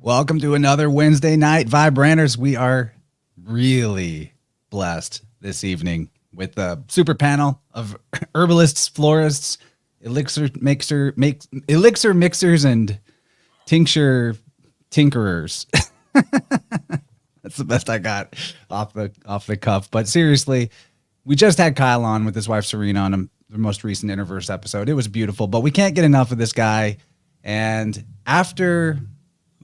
Welcome to another Wednesday night Vibe Ranters. We are really blessed this evening with a super panel of herbalists, florists, elixir mixers, and tincture tinkerers. That's the best I got off the cuff. But seriously, we just had Kyle on with his wife Serena on the most recent InnerVerse episode. It was beautiful, but we can't get enough of this guy. And after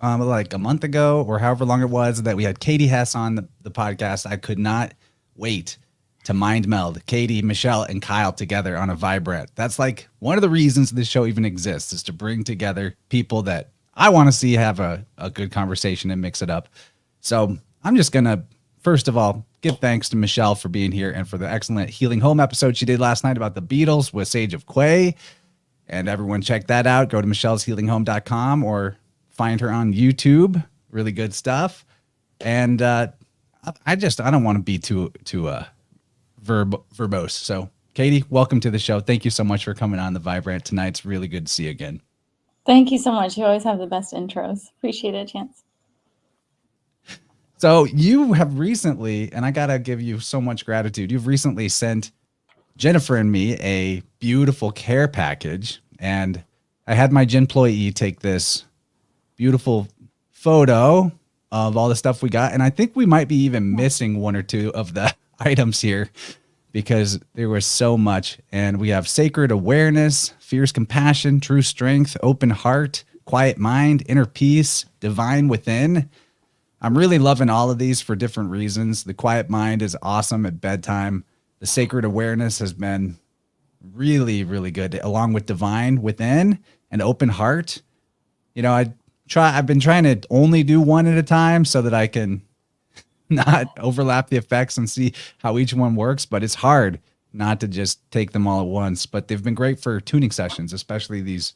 like a month ago or however long it was that we had Katie Hess on the podcast, I could not wait to mind meld Katie, Michelle, and Kyle together on a Vibe Rant. That's like one of the reasons this show even exists, is to bring together people that I want to see have a good conversation and mix it up. So I'm just going to, first of all, give thanks to Michelle for being here and for the excellent Healing Home episode she did last night about the Beatles with Sage of Quay. And everyone check that out. Go to michelleshealinghome.com or find her on YouTube. Really good stuff. And I don't want to be too verbose. So Katie, welcome to the show. Thank you so much for coming on the Vibe Rant tonight. It's really good to see you again. Thank you so much. You always have the best intros. Appreciate it, Chance. So you have recently, and I got to give you so much gratitude, you've recently sent Jennifer and me a beautiful care package. And I had my employee take this beautiful photo of all the stuff we got. And I think we might be even missing one or two of the items here because there was so much. And we have sacred awareness, fierce compassion, true strength, open heart, quiet mind, inner peace, divine within. I'm really loving all of these for different reasons. The quiet mind is awesome at bedtime. The sacred awareness has been really, really good, along with divine within and open heart. You know, I've been trying to only do one at a time so that I can not overlap the effects and see how each one works, but it's hard not to just take them all at once. But they've been great for tuning sessions, especially these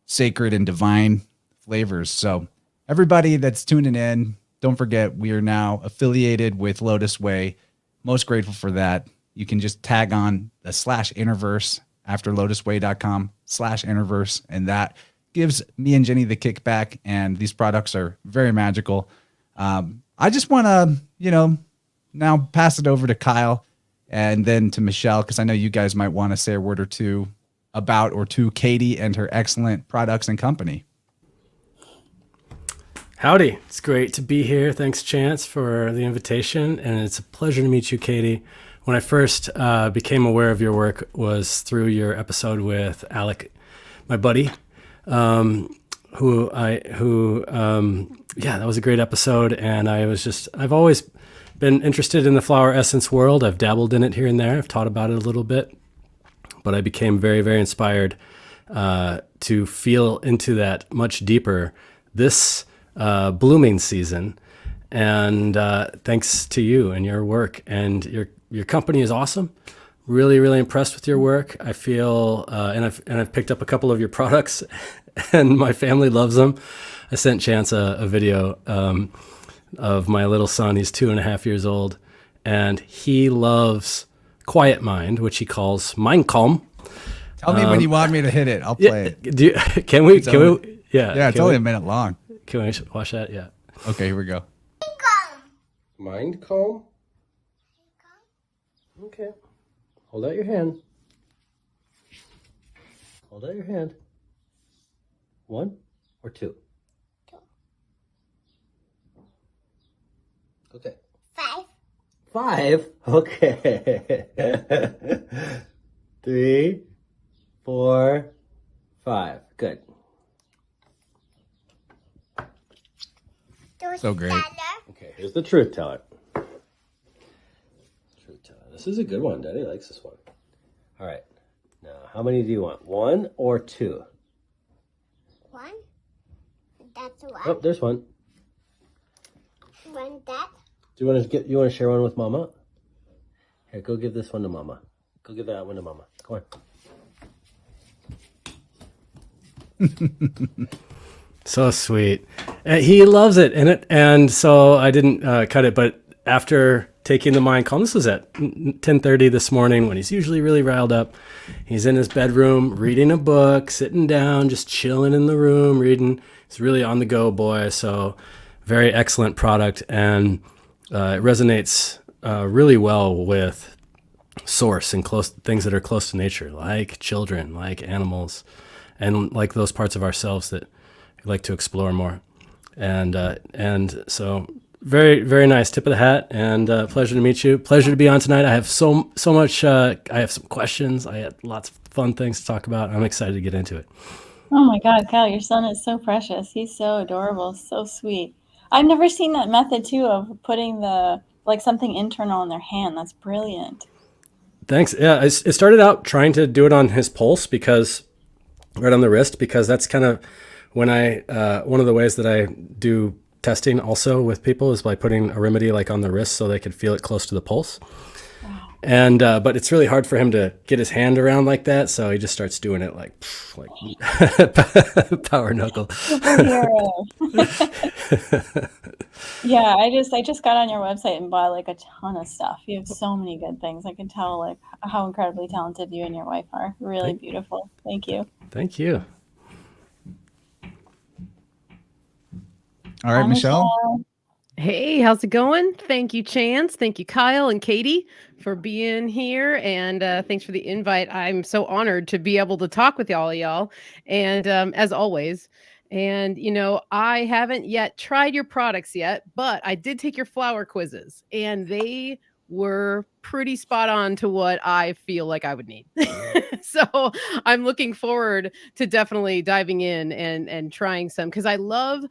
sacred and divine flavors. So everybody that's tuning in, don't forget we are now affiliated with LOTUSWEI. Most grateful for that. You can just tag on the /InnerVerse after lotuswei.com/InnerVerse, and that gives me and Jenny the kickback, and these products are very magical. I just want to, now pass it over to Kyle and then to Michelle, because I know you guys might want to say a word or two about or to Katie and her excellent products and company. Howdy. It's great to be here. Thanks, Chance, for the invitation, and it's a pleasure to meet you, Katie. When I first became aware of your work was through your episode with Alec, my buddy, that was a great episode. And I've always been interested in the flower essence world. I've dabbled in it here and there. I've taught about it a little bit, but I became very, very inspired to feel into that much deeper this blooming season. And thanks to you and your work, and your company is awesome. Really, really impressed with your work. I feel, and I've picked up a couple of your products, and my family loves them. I sent Chance a video of my little son. He's 2.5 years old, and he loves Quiet Mind, which he calls Mind Calm. Tell me when you want me to hit it. I'll play it. Can we? Yeah, it's only a minute long. Can we watch that? Yeah. Okay, here we go. Mind calm? Okay. Hold out your hand. Hold out your hand. 1 or 2? 2. Okay. 5. 5? Okay. 3, 4, 5. Good. So great. Okay, here's the truth teller. Truth teller. This is a good one. Daddy likes this one. All right. Now, how many do you want? 1 or 2? 1. That's 1. Oh, there's one. 1 that. Do you want to share one with Mama? Here, go give this one to Mama. Go give that one to Mama. Come on. So sweet. He loves it, and so I didn't cut it. But after taking the mind calm. This was at 10:30 this morning when he's usually really riled up. He's in his bedroom reading a book, sitting down, just chilling in the room, reading. He's really on the go boy. So very excellent product. And it resonates really well with source and close things that are close to nature, like children, like animals, and like those parts of ourselves that we like to explore more. And so very, very nice. Tip of the hat, and pleasure to meet you. Pleasure to be on tonight. I have so much. I have some questions. I had lots of fun things to talk about. I'm excited to get into it. Oh my God, Kyle, your son is so precious. He's so adorable, so sweet. I've never seen that method too of putting something internal in their hand. That's brilliant. Thanks. Yeah, it started out trying to do it on his pulse, because right on the wrist, because that's kind of when one of the ways that I do testing also with people is by putting a remedy like on the wrist so they could feel it close to the pulse. Wow. And but it's really hard for him to get his hand around like that, so he just starts doing it like power knuckle. Superhero. Yeah, I just got on your website and bought like a ton of stuff. You have so many good things. I can tell like how incredibly talented you and your wife are. Really beautiful. Thank you. Thank you. All right, Hi, Michelle. Hey, how's it going? Thank you, Chance. Thank you, Kyle and Katie, for being here. And thanks for the invite. I'm so honored to be able to talk with y'all. And as always, and I haven't yet tried your products yet, but I did take your flower quizzes, and they were pretty spot on to what I feel like I would need. So I'm looking forward to definitely diving in and trying some, because I love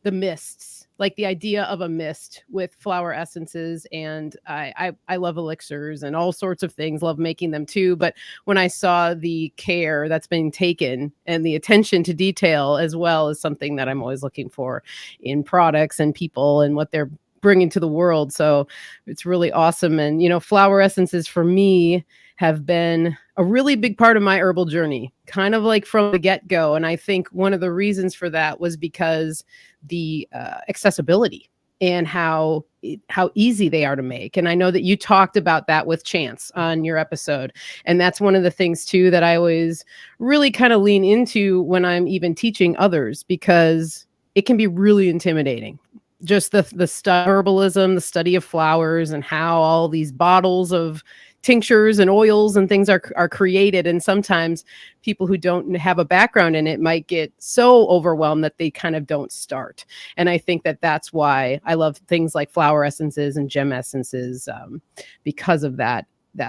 the mists, like the idea of a mist with flower essences. And I love elixirs and all sorts of things, love making them too. But when I saw the care that's been taken and the attention to detail as well is something that I'm always looking for in products and people and what they're bringing to the world. So it's really awesome. And, flower essences for me have been a really big part of my herbal journey, kind of like from the get-go. And I think one of the reasons for that was because the accessibility and how easy they are to make. And I know that you talked about that with Chance on your episode. And that's one of the things too that I always really kind of lean into when I'm even teaching others, because it can be really intimidating. Just the herbalism, the study of flowers, and how all these bottles of tinctures and oils and things are created. And sometimes people who don't have a background in it might get so overwhelmed that they kind of don't start. And I think that that's why I love things like flower essences and gem essences, because of that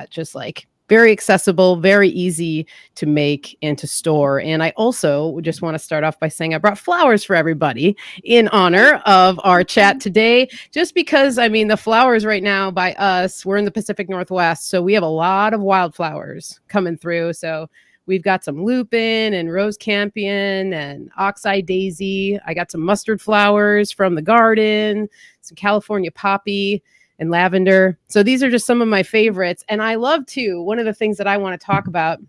just like very accessible, very easy to make and to store. And I also just want to start off by saying I brought flowers for everybody in honor of our chat today, just because, the flowers right now by us, we're in the Pacific Northwest, so we have a lot of wildflowers coming through. So we've got some lupin and rose campion and oxeye daisy. I got some mustard flowers from the garden, some California poppy, and lavender. So these are just some of my favorites. And I love too, one of the things that I want to talk about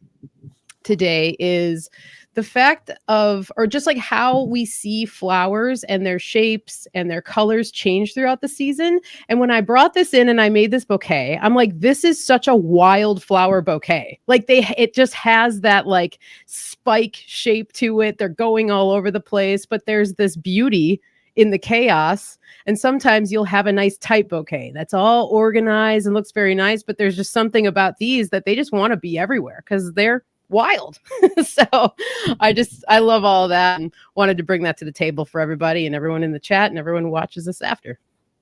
today is the fact of, or just like how we see flowers and their shapes and their colors change throughout the season. And when I brought this in and I made this bouquet, I'm like, this is such a wild flower bouquet. Like it just has that like spike shape to it. They're going all over the place, but there's this beauty in the chaos. And sometimes you'll have a nice tight bouquet that's all organized and looks very nice, but there's just something about these that they just want to be everywhere because they're wild. So I love all that and wanted to bring that to the table for everybody and everyone in the chat and everyone who watches this after.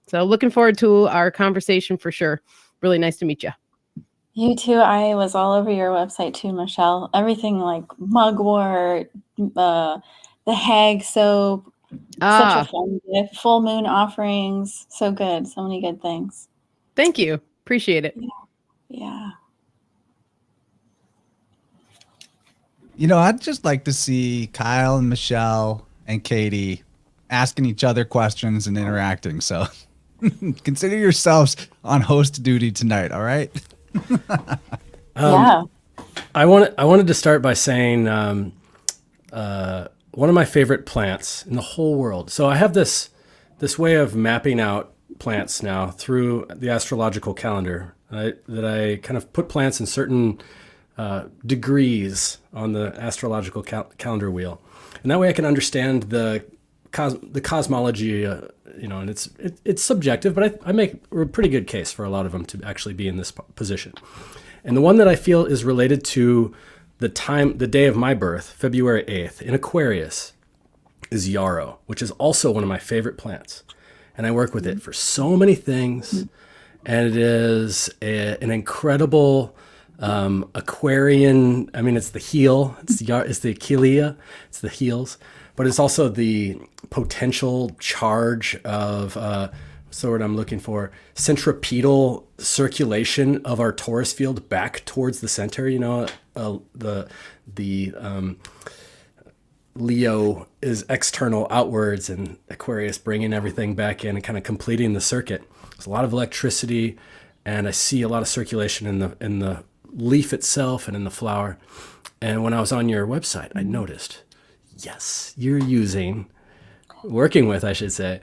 So looking forward to our conversation for sure. Really nice to meet you. You too. I was all over your website too, Michelle. Everything like mugwort, the hag soap, such a fun gift. Full moon offerings, so good. So many good things. Thank you. Appreciate it. Yeah. I'd just like to see Kyle and Michelle and Katie asking each other questions and interacting. So consider yourselves on host duty tonight. All right. Yeah. I wanted to start by saying one of my favorite plants in the whole world. So I have this way of mapping out plants now through the astrological calendar. That I kind of put plants in certain degrees on the astrological calendar wheel, and that way I can understand the cosmology. And it's subjective, but I make a pretty good case for a lot of them to actually be in this position. And the one that I feel is related to the day of my birth, February 8th, in Aquarius, is Yarrow, which is also one of my favorite plants. And I work with it for so many things. And it is an incredible Aquarian. I mean, it's the heel, it's the Achillea, it's the heels, but it's also the potential charge of, what's the word I'm looking for? Centripetal circulation of our torus field back towards the center. The Leo is external outwards, and Aquarius bringing everything back in and kind of completing the circuit. There's a lot of electricity, and I see a lot of circulation in the leaf itself and in the flower. And when I was on your website, I noticed, yes, you're working with, I should say,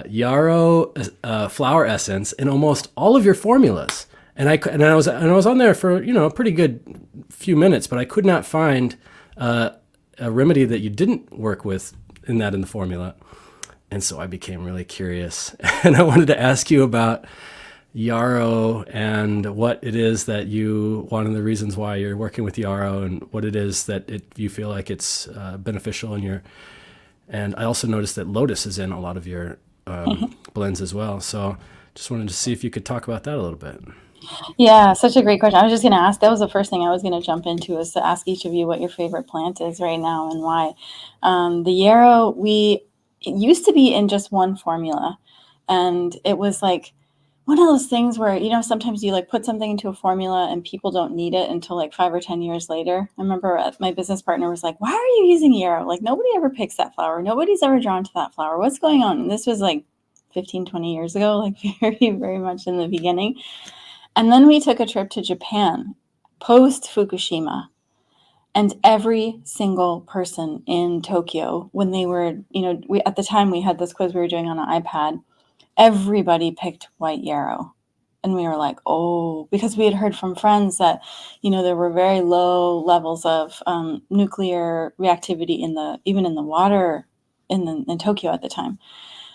Yarrow flower essence in almost all of your formulas. And I was on there for a pretty good few minutes, but I could not find a remedy that you didn't work with in the formula. And so I became really curious, and I wanted to ask you about Yarrow and what it is that one of the reasons why you're working with Yarrow, and what it is that you feel like it's beneficial in your. And I also noticed that lotus is in a lot of your blends as well. So just wanted to see if you could talk about that a little bit. Yeah, such a great question. I was just going to ask, that was the first thing I was going to jump into, is to ask each of you what your favorite plant is right now and why. The Yarrow, it used to be in just one formula. And it was like one of those things where, sometimes you like put something into a formula and people don't need it until like 5 or 10 years later. I remember my business partner was like, why are you using Yarrow? Like, nobody ever picks that flower. Nobody's ever drawn to that flower. What's going on? And this was like 15, 20 years ago, like very, very much in the beginning. And then we took a trip to Japan post Fukushima, and every single person in Tokyo, when they were, at the time we had this quiz we were doing on an iPad, everybody picked white Yarrow. And we were like, oh, because we had heard from friends that, there were very low levels of nuclear reactivity even in the water in Tokyo at the time.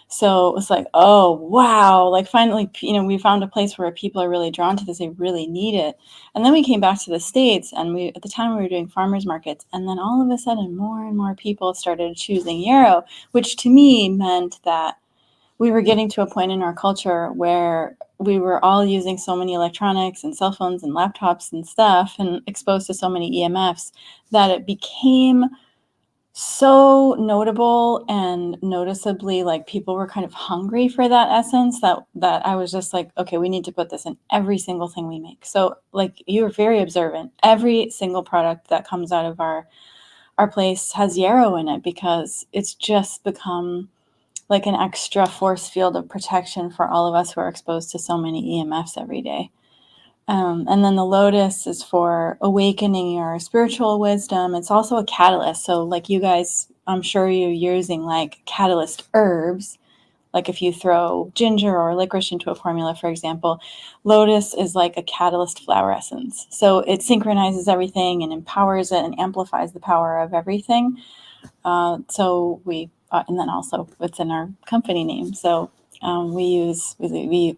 So it was like, oh, wow. Like finally, we found a place where people are really drawn to this. They really need it. And then we came back to the States, and at the time we were doing farmers markets. And then all of a sudden, more and more people started choosing Yarrow, which to me meant that we were getting to a point in our culture where we were all using so many electronics and cell phones and laptops and stuff, and exposed to so many EMFs, that it became so notable and noticeably like people were kind of hungry for that essence that I was just like, okay, we need to put this in every single thing we make. So like, you're very observant. Every single product that comes out of our place has Yarrow in it, because it's just become like an extra force field of protection for all of us who are exposed to so many EMFs every day. And then the lotus is for awakening your spiritual wisdom. It's also a catalyst. So like you guys, I'm sure you're using like catalyst herbs. Like if you throw ginger or licorice into a formula, for example, lotus is like a catalyst flower essence. So it synchronizes everything and empowers it and amplifies the power of everything. And then also it's in our company name. So we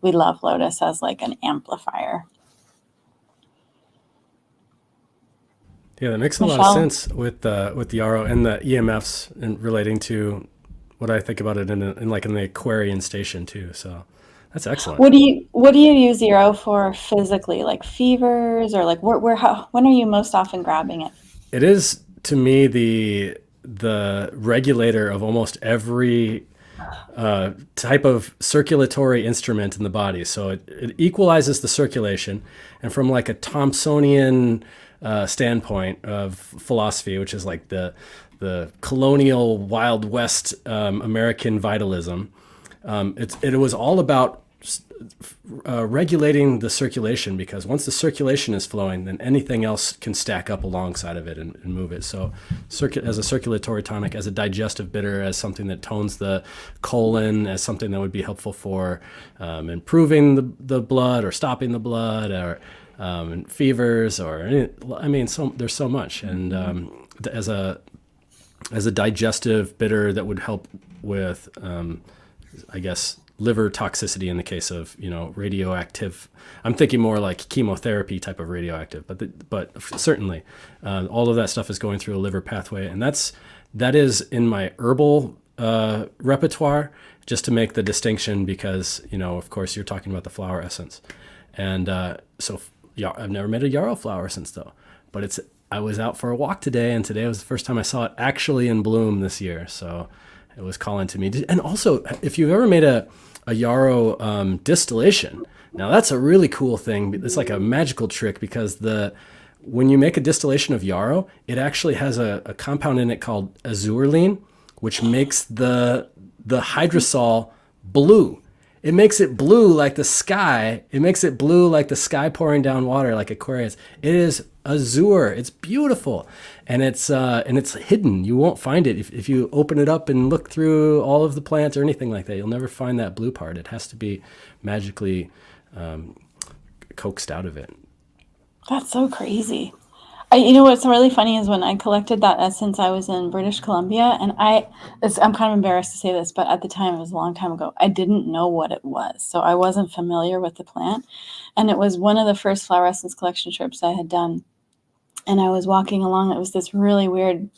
love lotus as like an amplifier. Yeah, that makes a lot of sense with the Yarrow and the EMFs and relating to what I think about it in the Aquarian station too. So that's excellent. What do you use Yarrow for physically, like fevers, or like when are you most often grabbing it? It is, to me, the regulator of almost every type of circulatory instrument in the body. So it equalizes the circulation, and from like a Thompsonian standpoint of philosophy, which is like the colonial Wild West American vitalism, it was all about regulating the circulation, because once the circulation is flowing, then anything else can stack up alongside of it and move it. So as a circulatory tonic, as a digestive bitter, as something that tones the colon, as something that would be helpful for improving the blood or stopping the blood, or fevers, or there's so much. And as a digestive bitter that would help with, I guess, liver toxicity in the case of, radioactive. I'm thinking more like chemotherapy type of radioactive, but certainly all of that stuff is going through a liver pathway, and that is in my herbal repertoire, just to make the distinction, because of course you're talking about the flower essence, and so I've never made a yarrow flower essence though, but I was out for a walk today, and today was the first time I saw it actually in bloom this year, so it was calling to me. And also, if you've ever made a yarrow distillation, now that's a really cool thing. It's like a magical trick, because when you make a distillation of yarrow, it actually has a compound in it called azurline, which makes the hydrosol blue. It makes it blue like the sky. It makes it blue like the sky pouring down water, like Aquarius. It is azure. It's beautiful, and it's hidden. You won't find it if you open it up and look through all of the plants or anything like that. You'll never find that blue part. It has to be magically coaxed out of it. That's so crazy. What's really funny is when I collected that essence, I was in British Columbia, and I'm kind of embarrassed to say this, but at the time, it was a long time ago, I didn't know what it was. So I wasn't familiar with the plant. And it was one of the first flower essence collection trips I had done. And I was walking along. It was this really weird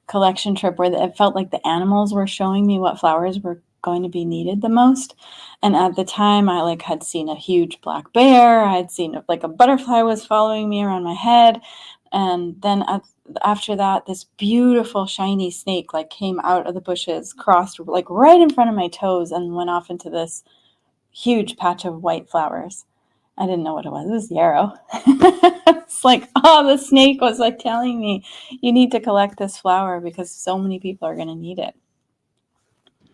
collection trip where it felt like the animals were showing me what flowers were going to be needed the most. And at the time, I had seen a huge black bear. I had seen a butterfly was following me around my head. And then after that, this beautiful shiny snake came out of the bushes, crossed right in front of my toes, and went off into this huge patch of white flowers. I didn't know what it was. It was yarrow. It's the snake was telling me, you need to collect this flower because so many people are going to need it.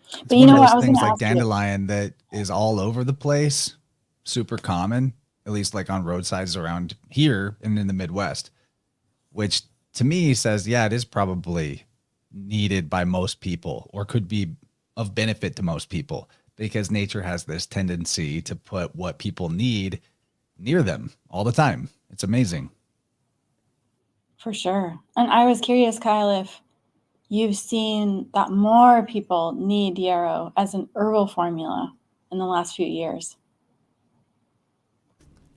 It's but you know what? I was things going to like ask dandelion that is all over the place, super common, at least on roadsides around here and in the Midwest, which to me says, yeah, it is probably needed by most people, or could be of benefit to most people, because nature has this tendency to put what people need near them all the time. It's amazing. For sure. And I was curious, Kyle, if you've seen that more people need yarrow as an herbal formula in the last few years.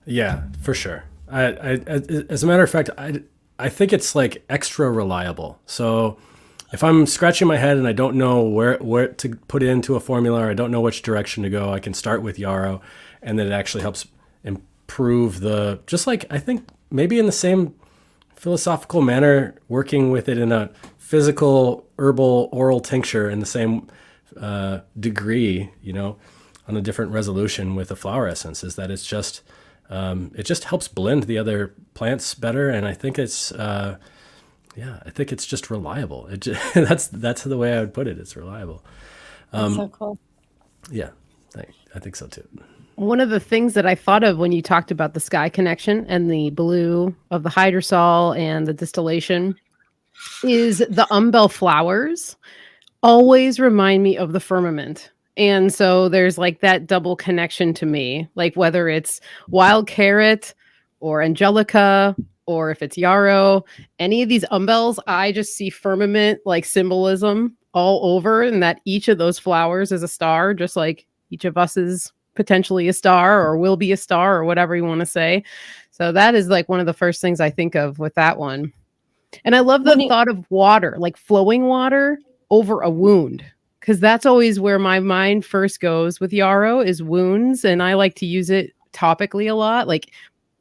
Yeah, for sure. As a matter of fact, I think it's extra reliable. So if I'm scratching my head and I don't know where to put into a formula, or I don't know which direction to go, I can start with yarrow, and then it actually helps improve I think maybe in the same philosophical manner, working with it in a physical herbal oral tincture in the same degree, on a different resolution with a flower essence, is that it's just it just helps blend the other plants better, and I think it's I think it's just reliable. That's the way I would put it. It's reliable. That's so cool. Yeah, I think so too. One of the things that I thought of when you talked about the sky connection and the blue of the hydrosol and the distillation is the umbel flowers always remind me of the firmament. And so there's that double connection to me, whether it's wild carrot or angelica, or if it's yarrow, any of these umbels, I just see firmament symbolism all over, and that each of those flowers is a star, just like each of us is potentially a star or will be a star or whatever you want to say. So that is one of the first things I think of with that one. And I love the thought of water, flowing water over a wound, because that's always where my mind first goes with yarrow, is wounds. And I like to use it topically a lot,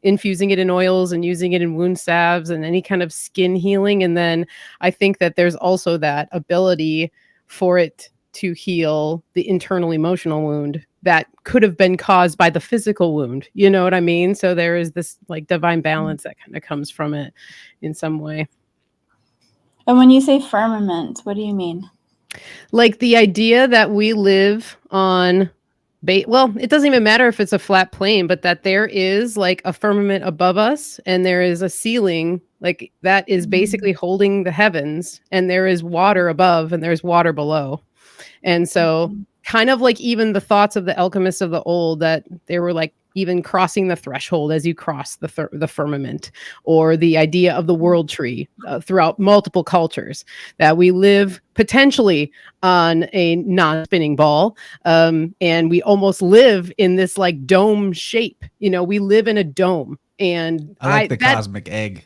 infusing it in oils and using it in wound salves and any kind of skin healing. And then I think that there's also that ability for it to heal the internal emotional wound that could have been caused by the physical wound. You know what I mean? So there is this divine balance that kind of comes from it in some way. And when you say firmament, what do you mean? The idea that we live on well, it doesn't even matter if it's a flat plane, but that there is like a firmament above us and there is a ceiling like that is basically holding the heavens, and there is water above and there's water below. And so kind of like even the thoughts of the alchemists of the old, that they were like even crossing the threshold as you cross the firmament, or the idea of the world tree throughout multiple cultures, that we live potentially on a non-spinning ball, and we almost live in this like dome shape. You know, we live in a dome, and I like the cosmic egg.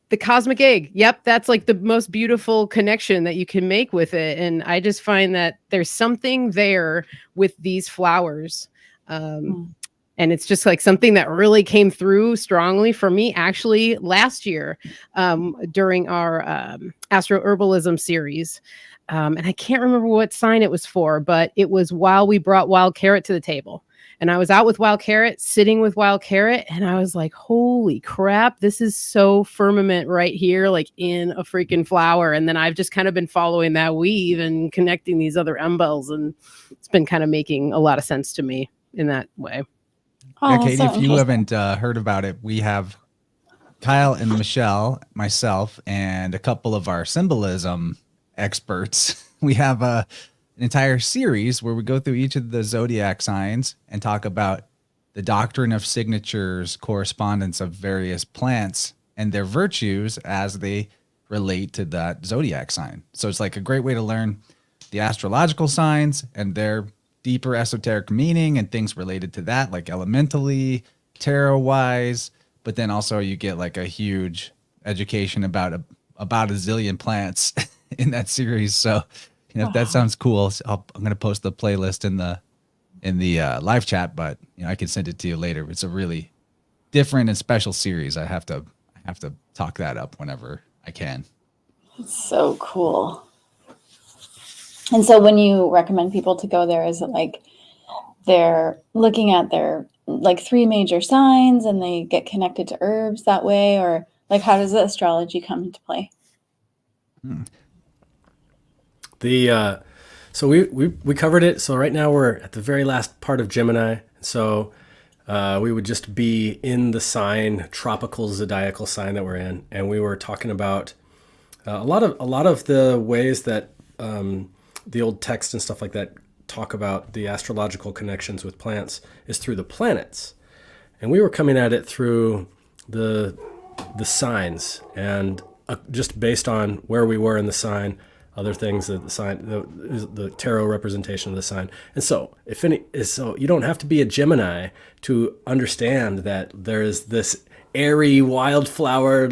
The cosmic egg. Yep. That's like the most beautiful connection that you can make with it. And I just find that there's something there with these flowers. And it's just like something that really came through strongly for me actually last year during our Astro-herbalism series. And I can't remember what sign it was for, but it was while we brought Wild Carrot to the table. And I was out with Wild Carrot, sitting with Wild Carrot, and I was like, holy crap, this is so firmament right here, like in a freaking flower. And then I've just kind of been following that weave and connecting these other umbels, and it's been kind of making a lot of sense to me in that way. Yeah, Katie, if you haven't heard about it, we have Kyle and Michelle, myself, and a couple of our symbolism experts. We have an entire series where we go through each of the zodiac signs and talk about the doctrine of signatures, correspondence of various plants, and their virtues as they relate to that zodiac sign. So it's like a great way to learn the astrological signs and their deeper esoteric meaning and things related to that, like elementally, tarot wise, but then also you get like a huge education about a zillion plants in that series. So, you know, if that sounds cool, I'm going to post the playlist in the live chat, but you know, I can send it to you later. It's a really different and special series. I have to talk that up whenever I can. It's so cool. And so when you recommend people to go there, is it like they're looking at their like 3 major signs and they get connected to herbs that way, or like how does the astrology come into play? So we covered it. So right now we're at the very last part of Gemini. So we would just be in the sign, tropical zodiacal sign that we're in, and we were talking about a lot of the ways that the old text and stuff like that talk about the astrological connections with plants is through the planets, and we were coming at it through the signs, and just based on where we were in the sign, other things that the sign, the tarot representation of the sign. And so so you don't have to be a Gemini to understand that there is this airy wildflower,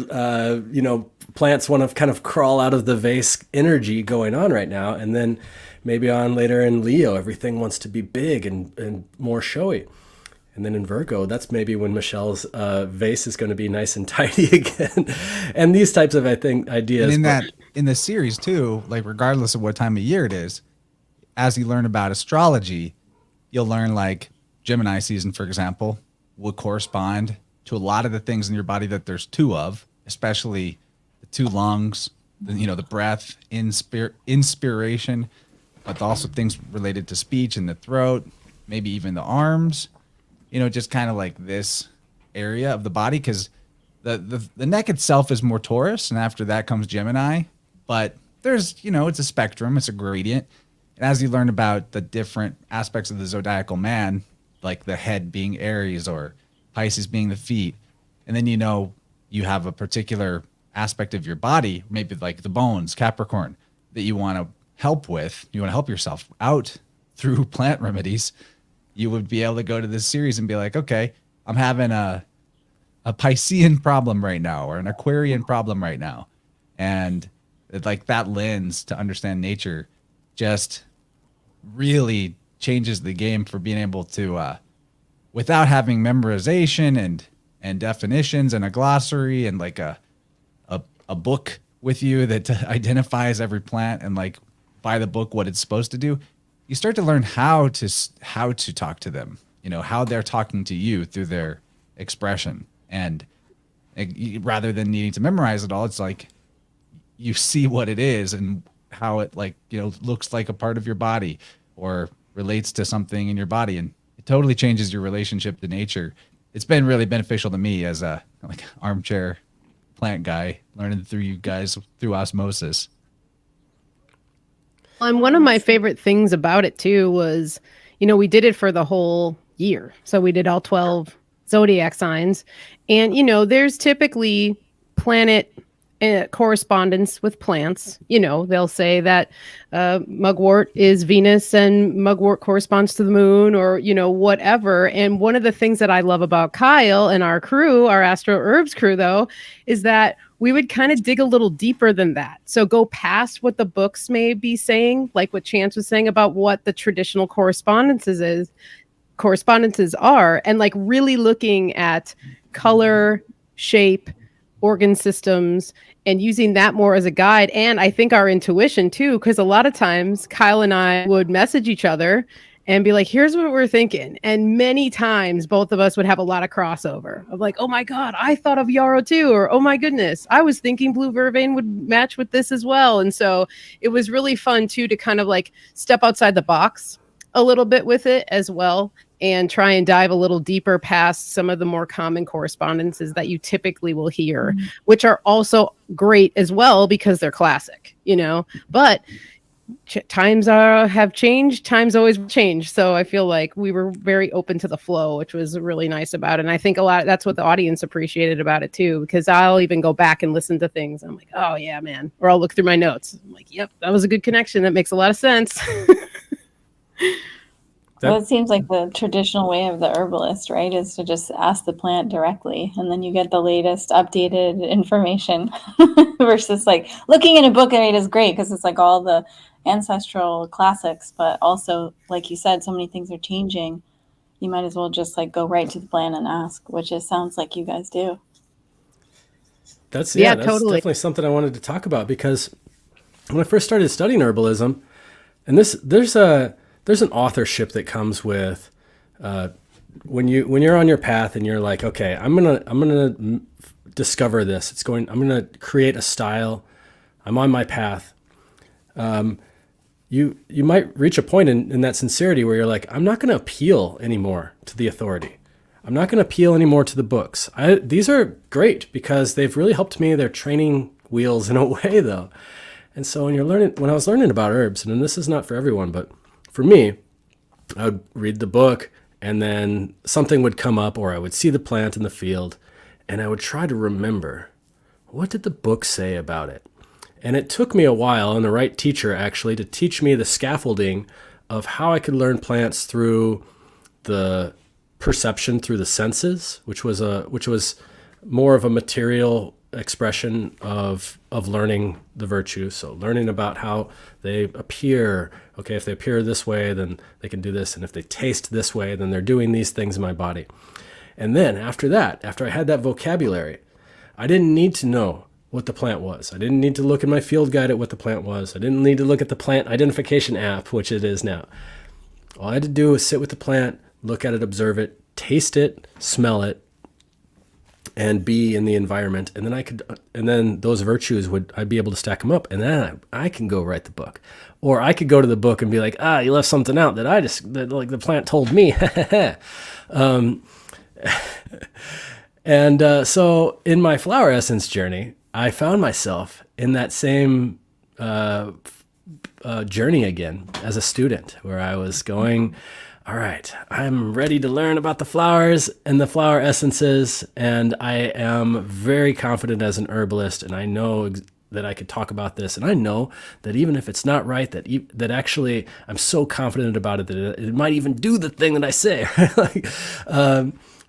plants want to kind of crawl out of the vase energy going on right now. And then maybe on later in Leo, everything wants to be big and more showy. And then in Virgo, that's maybe when Michelle's vase is going to be nice and tidy again. And these types of, I think, ideas. And in the series too, like regardless of what time of year it is, as you learn about astrology, you'll learn like Gemini season, for example, will correspond to a lot of the things in your body that there's 2 of, especially the 2 lungs, the breath, inspiration, but also things related to speech and the throat, maybe even the arms. Just kind of like this area of the body, because the neck itself is more Taurus, and after that comes Gemini. But there's, it's a spectrum, it's a gradient. And as you learn about the different aspects of the zodiacal man, like the head being Aries or Pisces being the feet, and then you have a particular aspect of your body, maybe like the bones, Capricorn, that you want to help with, you want to help yourself out through plant remedies. You would be able to go to this series and be like, okay, I'm having a Piscean problem right now, or an Aquarian problem right now. And like that lens to understand nature just really changes the game for being able to, without having memorization and definitions and a glossary and like a book with you that identifies every plant and like by the book what it's supposed to do. You start to learn how to talk to them, how they're talking to you through their expression. And rather than needing to memorize it all, it's like you see what it is and how it looks like a part of your body or relates to something in your body. And totally changes your relationship to nature. It's been really beneficial to me as a like armchair plant guy, learning through you guys through osmosis. And one of my favorite things about it too was, we did it for the whole year. So we did all 12 zodiac signs. And, there's typically planet correspondence with plants. They'll say that mugwort is Venus and mugwort corresponds to the moon, or, whatever. And one of the things that I love about Kyle and our crew, our Astro-herbs crew, though, is that we would kind of dig a little deeper than that. So go past what the books may be saying, like what Chance was saying about what the traditional correspondences are, and like really looking at color, shape, organ systems, and using that more as a guide. And I think our intuition too, because a lot of times Kyle and I would message each other and be like, here's what we're thinking. And many times both of us would have a lot of crossover of like, oh my God, I thought of Yarrow too. Or, oh my goodness, I was thinking blue vervain would match with this as well. And so it was really fun too, to kind of like step outside the box a little bit with it as well, and try and dive a little deeper past some of the more common correspondences that you typically will hear, which are also great as well because they're classic, but times have changed. Times always change. So I feel like we were very open to the flow, which was really nice about it. And I think that's what the audience appreciated about it too, because I'll even go back and listen to things. I'm like, oh yeah, man. Or I'll look through my notes. I'm like, yep, that was a good connection. That makes a lot of sense. Well, it seems like the traditional way of the herbalist, right, is to just ask the plant directly, and then you get the latest updated information versus like looking in a book. And it is great because it's like all the ancestral classics, but also, like you said, so many things are changing. You might as well just like go right to the plant and ask, which it sounds like you guys do. That's totally. definitely something I wanted to talk about, because when I first started studying herbalism, and there's an authorship that comes with when you're on your path and you're like, okay, I'm gonna discover this. I'm gonna create a style. I'm on my path. You might reach a point in that sincerity where you're like, I'm not gonna appeal anymore to the authority. I'm not gonna appeal anymore to the books. These are great because they've really helped me. They're training wheels in a way, though. And so when I was learning about herbs, and this is not for everyone, but for me, I would read the book and then something would come up, or I would see the plant in the field and I would try to remember, what did the book say about it? And it took me a while and the right teacher actually to teach me the scaffolding of how I could learn plants through the perception, through the senses, which was more of a material expression of learning the virtue. So learning about how they appear. Okay, if they appear this way, then they can do this. And if they taste this way, then they're doing these things in my body. And then after I had that vocabulary, I didn't need to know what the plant was. I didn't need to look in my field guide at what the plant was. I didn't need to look at the plant identification app, which it is now. All I had to do was sit with the plant, look at it, observe it, taste it, smell it, and be in the environment. And then those virtues I'd be able to stack them up. And then I can go write the book. Or I could go to the book and be like, you left something out that like the plant told me. So in my flower essence journey, I found myself in that same journey again as a student, where I was going, all right, I'm ready to learn about the flowers and the flower essences, and I am very confident as an herbalist, and I know that I could talk about this, and I know that even if it's not right, that actually I'm so confident about it that it might even do the thing that I say,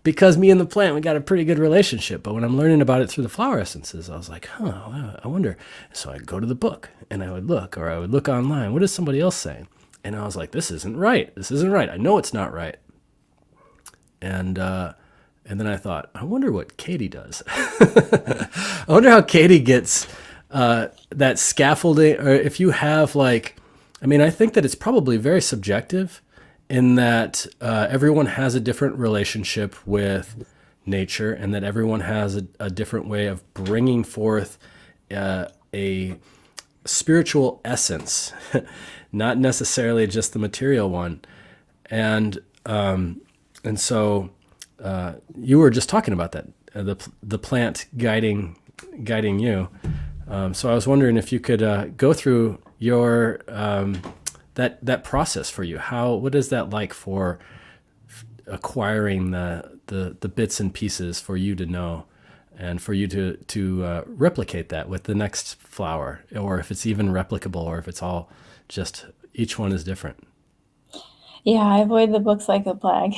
because me and the plant, we got a pretty good relationship. But when I'm learning about it through the flower essences, I was like, I wonder. So I'd go to the book and I would look online. What is somebody else saying? And I was like, this isn't right. I know it's not right. And then I thought, I wonder what Katie does. I wonder how Katie gets that scaffolding, or if you have I think that it's probably very subjective in that everyone has a different relationship with nature, and that everyone has a different way of bringing forth a spiritual essence, not necessarily just the material one. And And so you were just talking about that, the plant guiding you. So I was wondering if you could go through your that process for you. What is that like for acquiring the bits and pieces for you to know, and for you to replicate that with the next flower, or if it's even replicable, or if it's all just each one is different? Yeah, I avoid the books like the plague.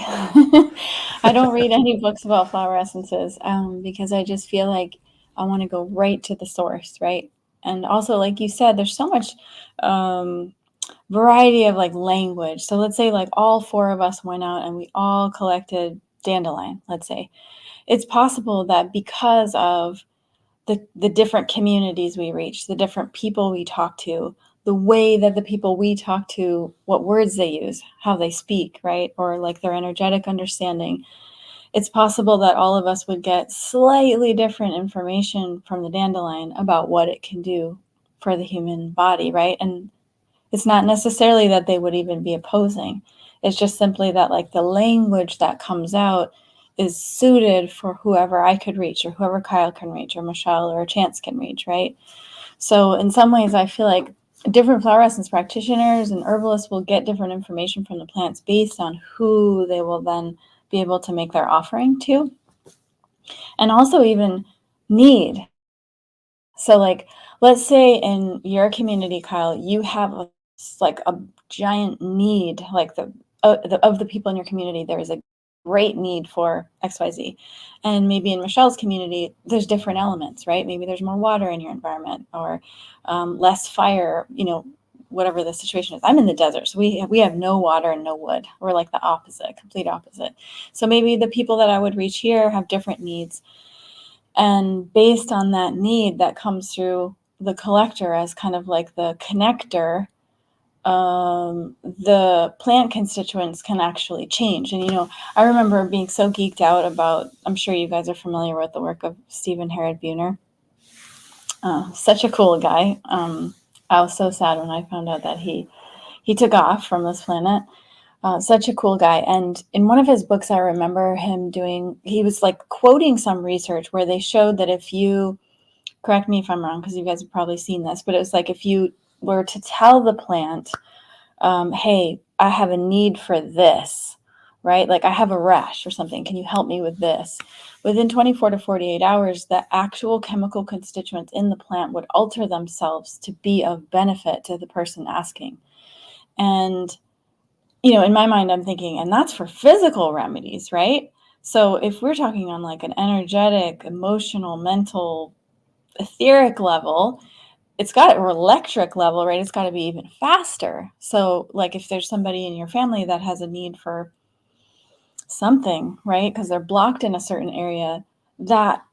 I don't read any books about flower essences because I just feel like I want to go right to the source, right? And also, like you said, there's so much variety of like language. So let's say like all four of us went out and we all collected dandelion, let's say. It's possible that because of the different communities we reach, the different people we talk to, the way that the people we talk to, what words they use, how they speak, right? Or like their energetic understanding. It's possible that all of us would get slightly different information from the dandelion about what it can do for the human body, right? And it's not necessarily that they would even be opposing. It's just simply that like the language that comes out is suited for whoever I could reach, or whoever Kyle can reach, or Michelle or Chance can reach, right? So in some ways, I feel like different flower essence practitioners and herbalists will get different information from the plants based on who they will then be able to make their offering to. And also even need. So like, let's say in your community, Kyle, you have a giant need, like of the people in your community, there is a great need for XYZ. And maybe in Michelle's community, there's different elements, right? Maybe there's more water in your environment, or less fire, whatever the situation is. I'm in the desert, so we have no water and no wood. We're like the opposite, complete opposite. So maybe the people that I would reach here have different needs. And based on that need that comes through the collector as kind of like the connector, the plant constituents can actually change. And, I remember being so geeked out about, I'm sure you guys are familiar with the work of Stephen Herod Buhner. Such a cool guy. I was so sad when I found out that he took off from this planet. Such a cool guy. And in one of his books, I remember him he was like quoting some research where they showed that if you, correct me if I'm wrong, because you guys have probably seen this, but it was like if you were to tell the plant, hey, I have a need for this, right? Like I have a rash or something. Can you help me with this? Within 24 to 48 hours, the actual chemical constituents in the plant would alter themselves to be of benefit to the person asking. And in my mind, I'm thinking, and that's for physical remedies, right? So if we're talking on like an energetic, emotional, mental, etheric level, or electric level, right? It's got to be even faster. So like if there's somebody in your family that has a need for something, right? Because they're blocked in a certain area, that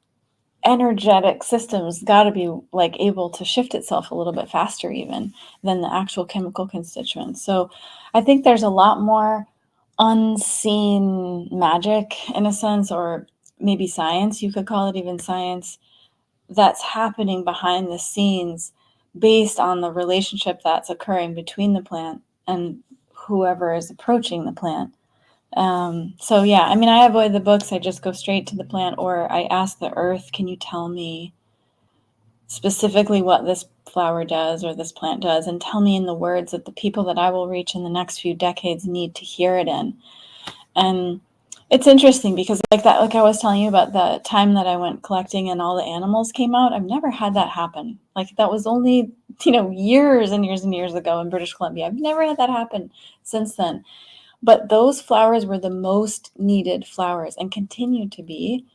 energetic system's got to be like able to shift itself a little bit faster even than the actual chemical constituents. So I think there's a lot more unseen magic in a sense, or maybe science, you could call it even science, that's happening behind the scenes based on the relationship that's occurring between the plant and whoever is approaching the plant. So yeah, I mean, I avoid the books. I just go straight to the plant, or I ask the earth, can you tell me specifically what this flower does or this plant does, and tell me in the words that the people that I will reach in the next few decades need to hear it in. And it's interesting because like I was telling you about the time that I went collecting and all the animals came out, I've never had that happen. Like that was only, years and years and years ago in British Columbia. I've never had that happen since then. But those flowers were the most needed flowers and continue to be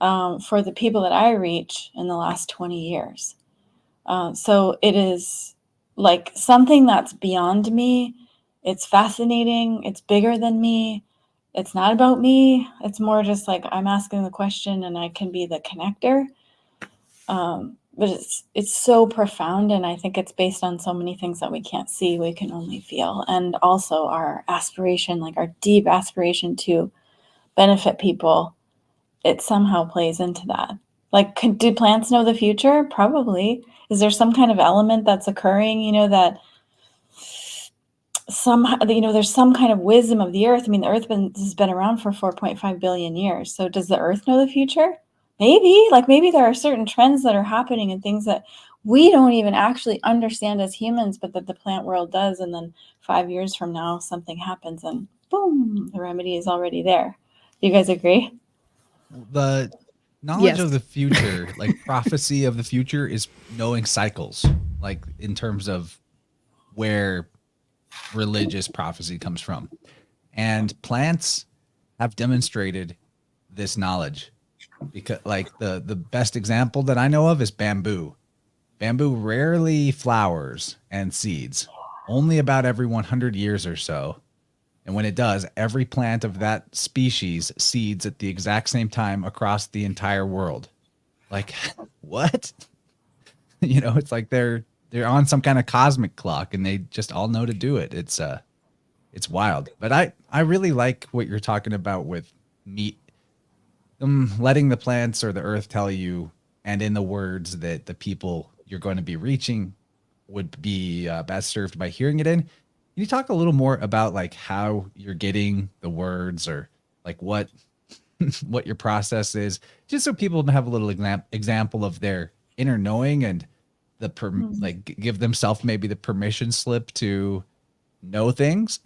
for the people that I reach in the last 20 years. So it is like something that's beyond me. It's fascinating. It's bigger than me. It's not about me. It's more just like I'm asking the question and I can be the connector. But it's so profound, and I think it's based on so many things that we can't see, we can only feel. And also our aspiration, like our deep aspiration to benefit people, it somehow plays into that. Like, do plants know the future? Probably. Is there some kind of element that's occurring, that there's some kind of wisdom of the earth. I mean, the earth has been around for 4.5 billion years. So does the earth know the future? Maybe. Like, maybe there are certain trends that are happening and things that we don't even actually understand as humans, but that the plant world does. And then 5 years from now, something happens and boom, the remedy is already there. Do you guys agree? The knowledge Yes. of the future, like prophecy of the future, is knowing cycles, like in terms of where religious prophecy comes from. And plants have demonstrated this knowledge, because like the best example that I know of is bamboo. Bamboo rarely flowers and seeds, only about every 100 years or so. And when it does, every plant of that species seeds at the exact same time across the entire world. Like, what? It's like they're on some kind of cosmic clock and they just all know to do it. It's wild. But I really like what you're talking about with meat, letting the plants or the earth tell you, and in the words that the people you're going to be reaching would be best served by hearing it in. Can you talk a little more about like how you're getting the words, or like what your process is, just so people have a little example of their inner knowing and like give themselves maybe the permission slip to know things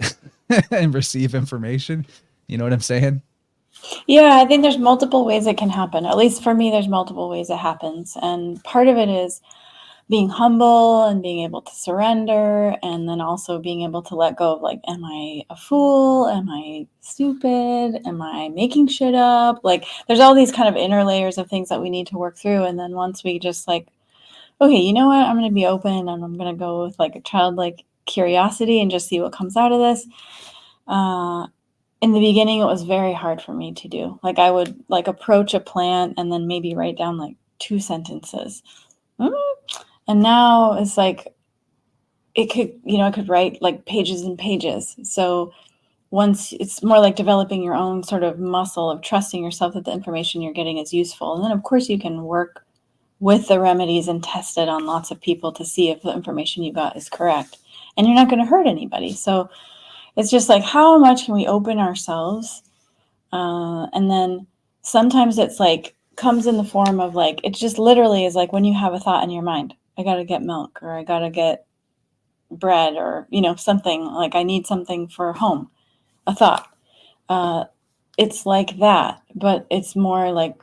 and receive information. You know what I'm saying? Yeah, I think there's multiple ways it can happen. At least for me, there's multiple ways it happens. And part of it is being humble and being able to surrender, and then also being able to let go of like, am I a fool? Am I stupid? Am I making shit up? Like, there's all these kind of inner layers of things that we need to work through. And then once we just like, okay, you know what? I'm going to be open and I'm going to go with like a childlike curiosity and just see what comes out of this. In the beginning, it was very hard for me to do. Like, I would like approach a plant and then maybe write down like 2 sentences. And now it's like, it could write like pages and pages. So once it's more like developing your own sort of muscle of trusting yourself that the information you're getting is useful. And then of course you can work with the remedies and test it on lots of people to see if the information you got is correct. And you're not going to hurt anybody. So it's just like, how much can we open ourselves? And then sometimes it's like, comes in the form of like, it just literally is like when you have a thought in your mind, I got to get milk, or I got to get bread, or, something like I need something for home, a thought. It's like that, but it's more like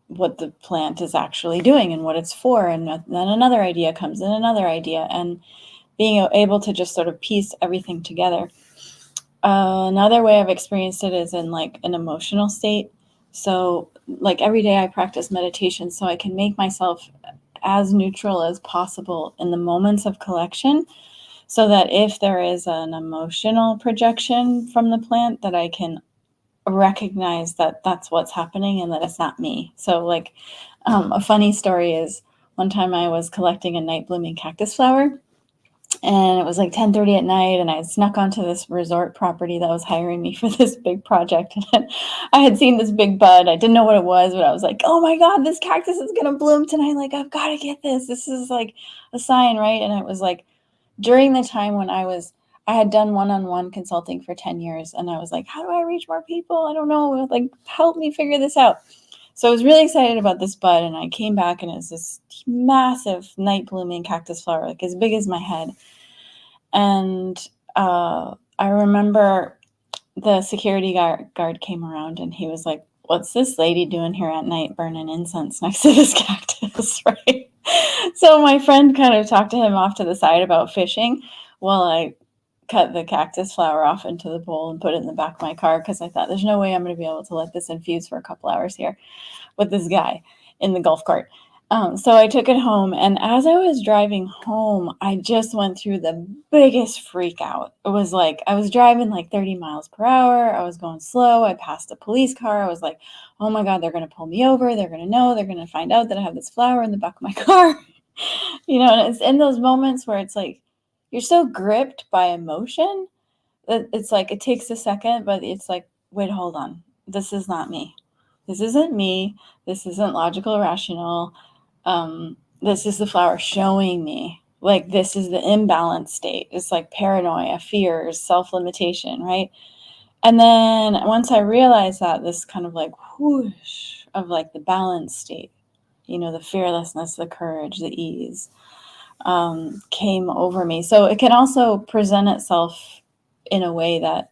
what the plant is actually doing and what it's for. And then another idea comes in, another idea, and being able to just sort of piece everything together. Another way I've experienced it is in like an emotional state. So like every day I practice meditation so I can make myself as neutral as possible in the moments of collection, so that if there is an emotional projection from the plant, that I can recognize that that's what's happening and that it's not me. So like a funny story is, one time I was collecting a night blooming cactus flower, and it was like 10:30 at night, and I snuck onto this resort property that was hiring me for this big project. And I had seen this big bud. I didn't know what it was, but I was like, oh my God, this cactus is going to bloom tonight. Like, I've got to get this. This is like a sign, right? And it was like during the time when I had done one-on-one consulting for 10 years. And I was like, how do I reach more people? I don't know. Like, help me figure this out. So I was really excited about this bud, and I came back and it was this massive night blooming cactus flower, like as big as my head. And I remember the security guard came around and he was like, what's this lady doing here at night burning incense next to this cactus, right? So my friend kind of talked to him off to the side about fishing while I cut the cactus flower off into the bowl and put it in the back of my car, because I thought there's no way I'm going to be able to let this infuse for a couple hours here with this guy in the golf cart. So I took it home, and as I was driving home, I just went through the biggest freak out. It was like I was driving like 30 miles per hour. I was going slow. I passed a police car. I was like, oh my God, they're going to pull me over. They're going to know. They're going to find out that I have this flower in the back of my car. And it's in those moments where it's like you're so gripped by emotion that it's like it takes a second, but it's like, wait, hold on. This is not me. This isn't me. This isn't logical or rational. This is the flower showing me like this is the imbalanced state. It's like paranoia, fears, self-limitation, right? And then once I realized that, this kind of like whoosh of like the balanced state, you know, the fearlessness, the courage, the ease, came over me. So it can also present itself in a way that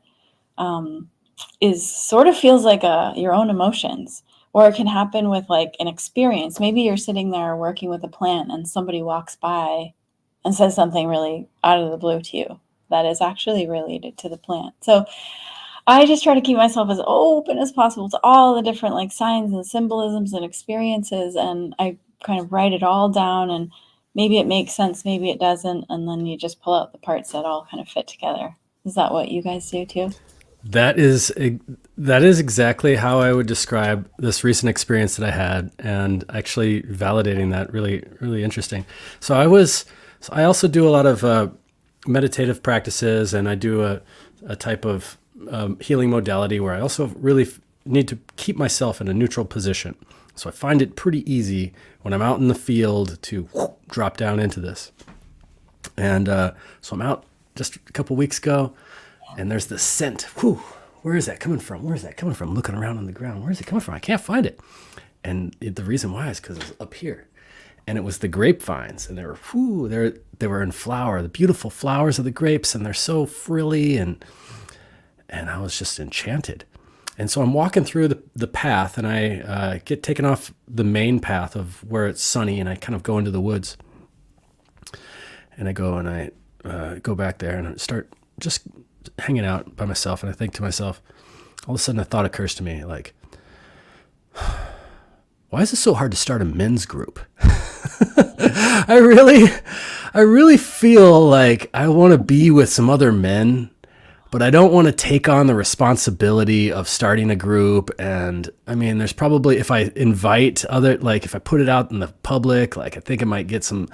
is sort of feels like your own emotions, or it can happen with like an experience. Maybe you're sitting there working with a plant and somebody walks by and says something really out of the blue to you that is actually related to the plant. So I just try to keep myself as open as possible to all the different like signs and symbolisms and experiences. And I kind of write it all down, and maybe it makes sense, maybe it doesn't. And then you just pull out the parts that all kind of fit together. Is that what you guys do too? That is exactly how I would describe this recent experience that I had, and actually validating that really, really interesting. So I also do a lot of meditative practices, and I do a type of healing modality where I also really need to keep myself in a neutral position. So I find it pretty easy when I'm out in the field to drop down into this. And so I'm out just a couple weeks ago, and there's this scent. Where is that coming from? Where is that coming from? Looking around on the ground. Where is it coming from? I can't find it. And the reason why is because it was up here. And it was the grapevines. And they were in flower, the beautiful flowers of the grapes. And they're so frilly. And I was just enchanted. And so I'm walking through the path, and I get taken off the main path of where it's sunny, and I kind of go into the woods. And I go back there, and I start just hanging out by myself, and I think to myself, all of a sudden a thought occurs to me, like, why is it so hard to start a men's group? I really feel like I want to be with some other men, but I don't want to take on the responsibility of starting a group. And I mean, there's probably, if I invite if I put it out in the public, like I think I might get some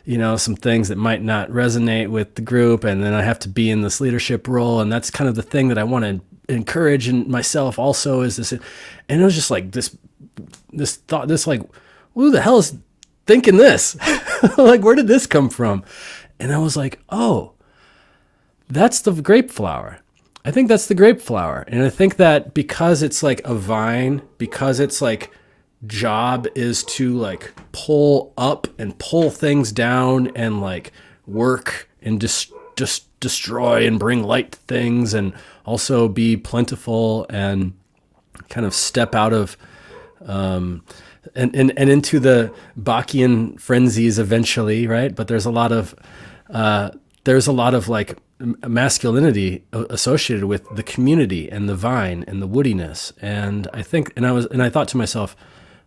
things that might not resonate with the group. And then I have to be in this leadership role. And that's kind of the thing that I want to encourage in myself also, is this. And it was just like this thought, who the hell is thinking this? Like, where did this come from? And I was like, oh, that's the grape flower. I think that's the grape flower. And I think that because it's like a vine, because it's like job is to like pull up and pull things down and like work and just destroy and bring light to things, and also be plentiful and kind of step out of and into the Bachian frenzies eventually, right? But there's a lot of like masculinity associated with the community and the vine and the woodiness. And I think, and I thought to myself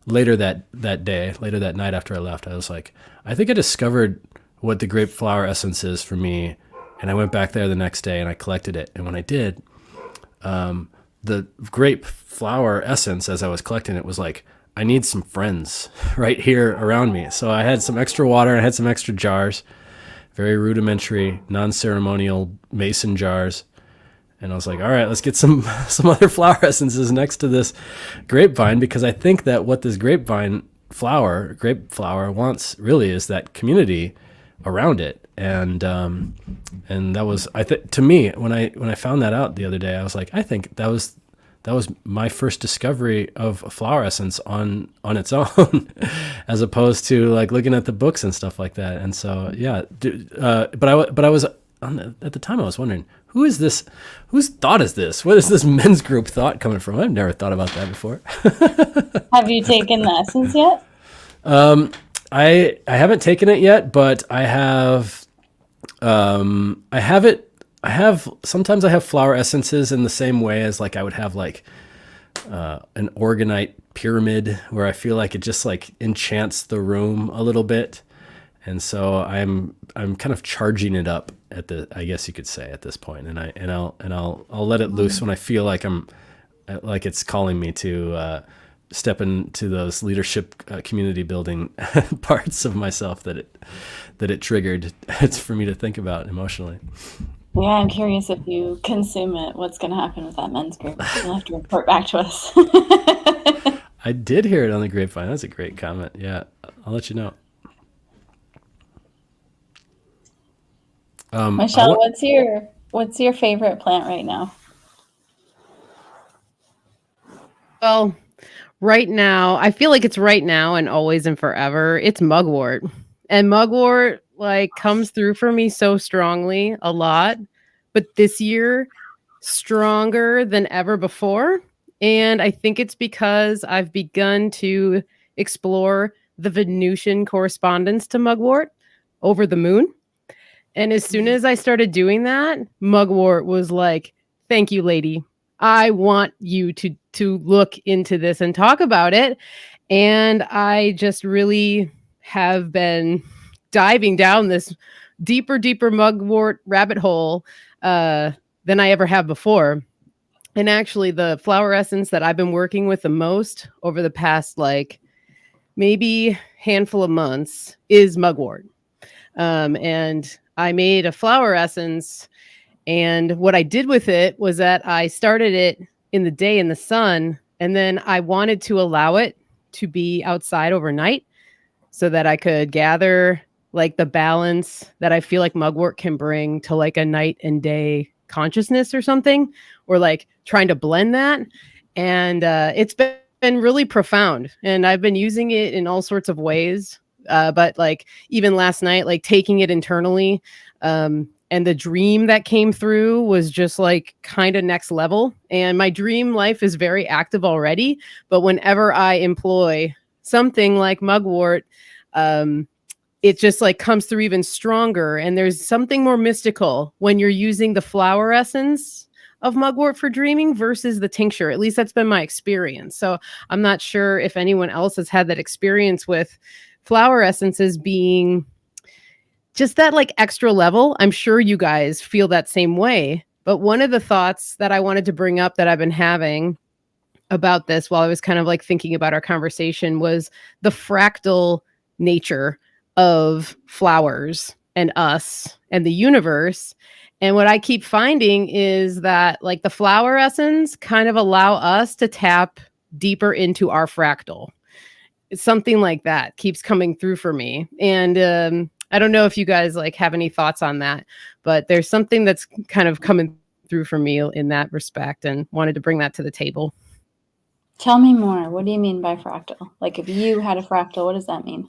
later that night after I left, I was like, I think I discovered what the grape flower essence is for me. And I went back there the next day and I collected it. And when I did, the grape flower essence, as I was collecting it, was like, I need some friends right here around me. So I had some extra water, I had some extra jars, very rudimentary, non-ceremonial mason jars. And I was like, all right, let's get some other flower essences next to this grapevine, because I think that what this grape flower wants really is that community around it. And that was, to me, when I found that out the other day, I was like, I think that was my first discovery of a flower essence on its own, as opposed to like looking at the books and stuff like that. And so, yeah, but I was at the time I was wondering, who is this? Whose thought is this? What is this men's group thought coming from? I've never thought about that before. Have you taken the essence yet? I haven't taken it yet, but I have. I have it. Sometimes I have flower essences in the same way as like I would have like an organite pyramid, where I feel like it just like enchants the room a little bit. And so I'm kind of charging it up I guess you could say at this point. And I'll let it loose when I feel like like it's calling me to step into those leadership community building parts of myself that it triggered. It's for me to think about emotionally. Yeah, I'm curious, if you consume it, what's going to happen with that men's group? You'll have to report back to us. I did hear it on the grapevine. That's a great comment. Yeah, I'll let you know. Michelle, what's your favorite plant right now? Well, right now, I feel like it's right now and always and forever. It's mugwort. And mugwort like comes through for me so strongly a lot, but this year stronger than ever before. And I think it's because I've begun to explore the Venusian correspondence to mugwort over the moon. And as soon as I started doing that, mugwort was like, "Thank you, lady. I want you to look into this and talk about it." And I just really have been diving down this deeper mugwort rabbit hole than I ever have before. And actually, the flower essence that I've been working with the most over the past like maybe handful of months is mugwort. And I made a flower essence, and what I did with it was that I started it in the day in the sun, and then I wanted to allow it to be outside overnight so that I could gather like the balance that I feel like mugwort can bring to like a night and day consciousness or something, or like trying to blend that. And it's been really profound, and I've been using it in all sorts of ways. But like even last night, like taking it internally, and the dream that came through was just like kind of next level. And my dream life is very active already, but whenever I employ something like mugwort, it just like comes through even stronger. And there's something more mystical when you're using the flower essence of mugwort for dreaming versus the tincture. At least that's been my experience. So I'm not sure if anyone else has had that experience with flower essences being just that like extra level. I'm sure you guys feel that same way. But one of the thoughts that I wanted to bring up that I've been having about this while I was kind of like thinking about our conversation was the fractal nature of flowers and us and the universe. And what I keep finding is that like the flower essence kind of allow us to tap deeper into our fractal. It's something like that keeps coming through for me. And I don't know if you guys like have any thoughts on that, but there's something that's kind of coming through for me in that respect, and wanted to bring that to the table. Tell me more. What do you mean by fractal? Like if you had a fractal, what does that mean?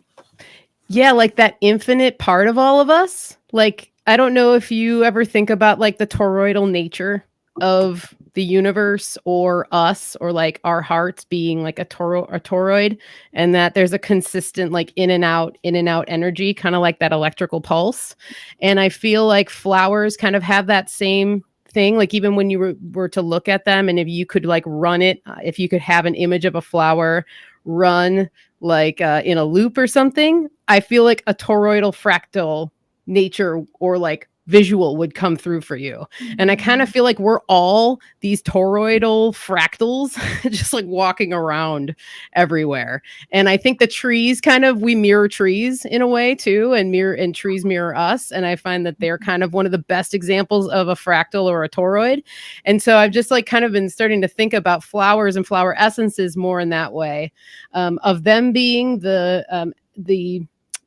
Yeah, like that infinite part of all of us. Like, I don't know if you ever think about like the toroidal nature of the universe or us, or like our hearts being like a toroid, and that there's a consistent like in and out energy, kind of like that electrical pulse. And I feel like flowers kind of have that same thing. Like even when you were to look at them, and if you could like run it, if you could have an image of a flower run like in a loop or something, I feel like a toroidal fractal nature or like visual would come through for you. And I kind of feel like we're all these toroidal fractals just like walking around everywhere. And I think the trees kind of, we mirror trees in a way too, and trees mirror us. And I find that they're kind of one of the best examples of a fractal or a toroid. And so I've just like kind of been starting to think about flowers and flower essences more in that way, of them being the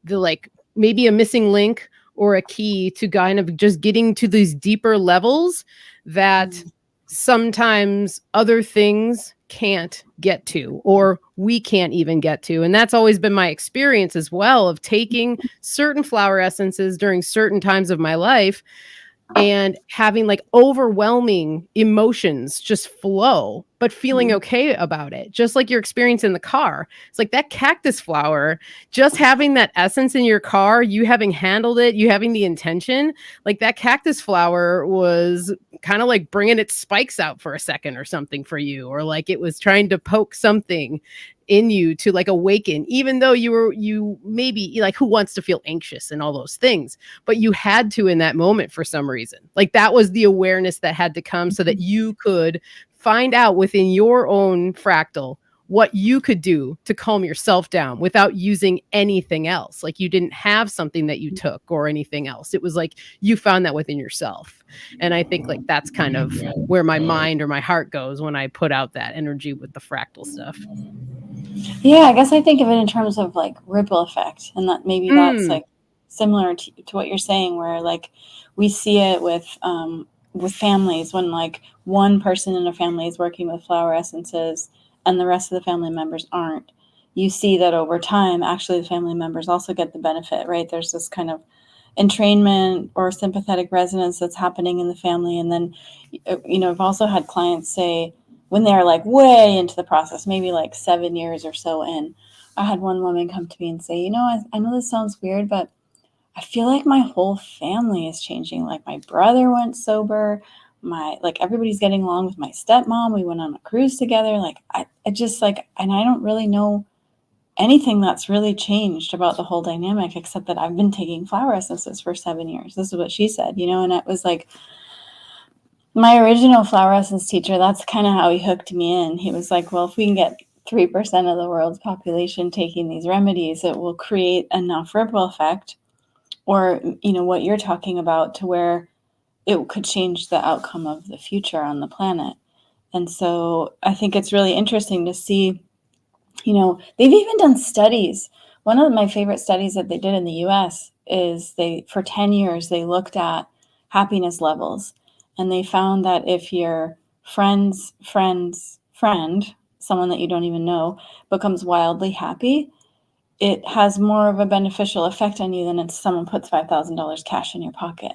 like maybe a missing link or a key to kind of just getting to these deeper levels that sometimes other things can't get to, or we can't even get to. And that's always been my experience as well, of taking certain flower essences during certain times of my life and having like overwhelming emotions just flow, but feeling okay about it. Just like your experience in the car. It's like that cactus flower, just having that essence in your car, you having handled it, you having the intention, like that cactus flower was kind of like bringing its spikes out for a second or something for you, or like it was trying to poke something in you to like awaken, even though you maybe like, who wants to feel anxious and all those things, but you had to in that moment for some reason. Like that was the awareness that had to come so that you could find out within your own fractal what you could do to calm yourself down without using anything else. Like you didn't have something that you took or anything else. It was like you found that within yourself. And I think like that's kind of where my mind or my heart goes when I put out that energy with the fractal stuff. Yeah, I guess I think of it in terms of like ripple effect, and that maybe that's like similar to what you're saying, where like we see it with families when like one person in a family is working with flower essences and the rest of the family members aren't. You see that over time, actually the family members also get the benefit, right? There's this kind of entrainment or sympathetic resonance that's happening in the family. And then, you know, I've also had clients say when they're like way into the process, maybe like 7 years or so in, I had one woman come to me and say, you know, I know this sounds weird, but I feel like my whole family is changing. Like my brother went sober, everybody's getting along with my stepmom. We went on a cruise together. Like I just like, and I don't really know anything that's really changed about the whole dynamic, except that I've been taking flower essences for 7 years. This is what she said, you know, and it was like my original flower essence teacher. That's kind of how he hooked me in. He was like, well, if we can get 3% of the world's population taking these remedies, it will create enough ripple effect, or, you know, what you're talking about, to where it could change the outcome of the future on the planet. And so I think it's really interesting to see, you know, they've even done studies. One of my favorite studies that they did in the US is for 10 years, they looked at happiness levels, and they found that if your friend's friend, someone that you don't even know, becomes wildly happy, it has more of a beneficial effect on you than if someone puts $5,000 cash in your pocket.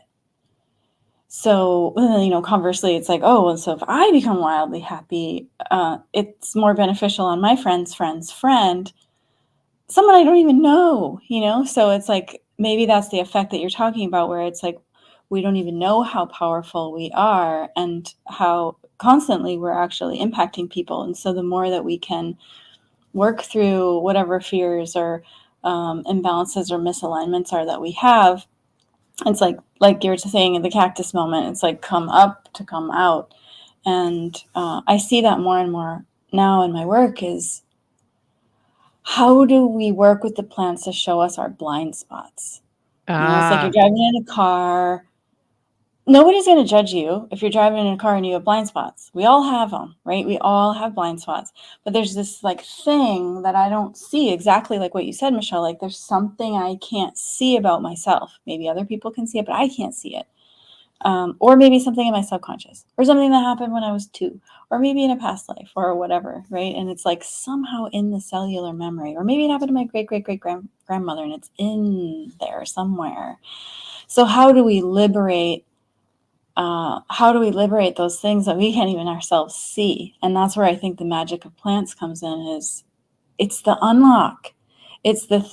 So, you know, conversely, it's like, oh, well, so if I become wildly happy, it's more beneficial on my friend's friend, someone I don't even know, you know? So it's like, maybe that's the effect that you're talking about, where it's like, we don't even know how powerful we are and how constantly we're actually impacting people. And so the more that we can work through whatever fears or imbalances or misalignments are that we have, it's like you were saying in the cactus moment, it's like come up to come out. And I see that more and more now in my work is, how do we work with the plants to show us our blind spots? You know, it's like you're driving in a car. Nobody's going to judge you if you're driving in a car and you have blind spots. We all have them, right? We all have blind spots. But there's this like thing that I don't see, exactly like what you said, Michelle. Like there's something I can't see about myself. Maybe other people can see it, but I can't see it. Or maybe something in my subconscious, or something that happened when I was 2, or maybe in a past life, or whatever, right? And it's like somehow in the cellular memory, or maybe it happened to my great-great-great-grandmother and it's in there somewhere. So how do we liberate those things that we can't even ourselves see? And that's where I think the magic of plants comes in. Is it's the unlock. It's the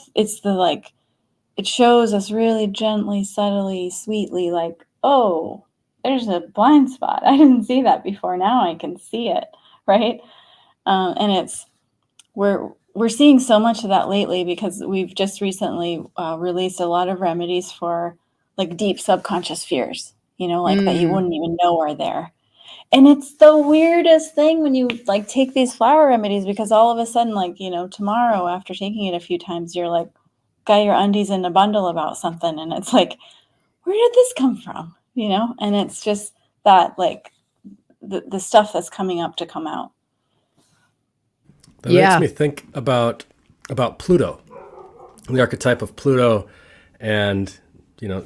like, it shows us really gently, subtly, sweetly, like, oh, there's a blind spot. I didn't see that before. Now I can see it, right? And we're seeing so much of that lately, because we've just recently released a lot of remedies for like deep subconscious fears, you know, like that you wouldn't even know are there. And it's the weirdest thing when you like take these flower remedies, because all of a sudden, like, you know, tomorrow after taking it a few times, you're like, got your undies in a bundle about something. And it's like, where did this come from? You know? And it's just that, like, the stuff that's coming up to come out. That makes me think about Pluto, the archetype of Pluto, and, you know,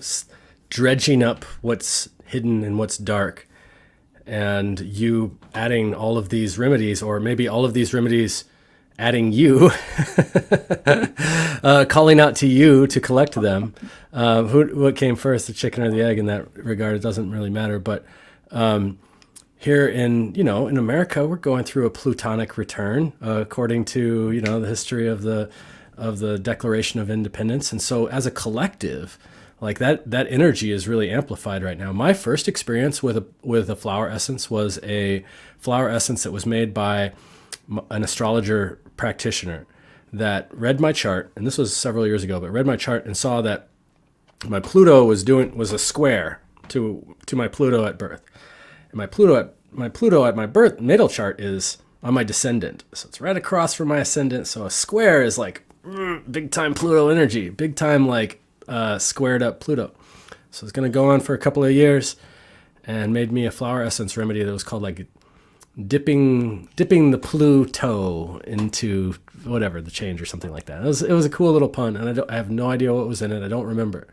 dredging up what's hidden and what's dark, and you adding all of these remedies, or maybe all of these remedies adding you, calling out to you to collect them. What came first, the chicken or the egg? In that regard, it doesn't really matter. But here in America, we're going through a plutonic return, according to, you know, the history of the Declaration of Independence. And so as a collective, like that energy is really amplified right now. My first experience with a flower essence was a flower essence that was made by an astrologer practitioner that read my chart, and this was several years ago, but read my chart and saw that my Pluto was a square to my Pluto at birth. And my Pluto at my birth natal chart is on my descendant. So it's right across from my ascendant. So a square is like big time Pluto energy, big time like squared up Pluto. So it's going to go on for a couple of years, and made me a flower essence remedy that was called like dipping the Pluto into whatever, the change or something like that. It was a cool little pun, and I have no idea what was in it. I don't remember.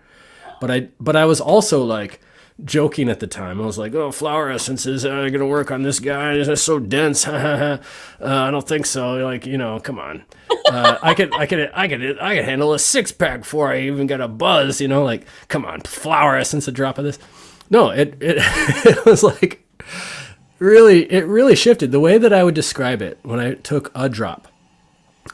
But I was also like joking at the time. I was like, "Oh, flower essences are gonna work on this guy. It's so dense." I don't think so. Like, come on. I could handle a 6-pack before I even got a buzz. Like, come on, flower essence, a drop of this. No, it it was like it really shifted. The way that I would describe it when I took a drop,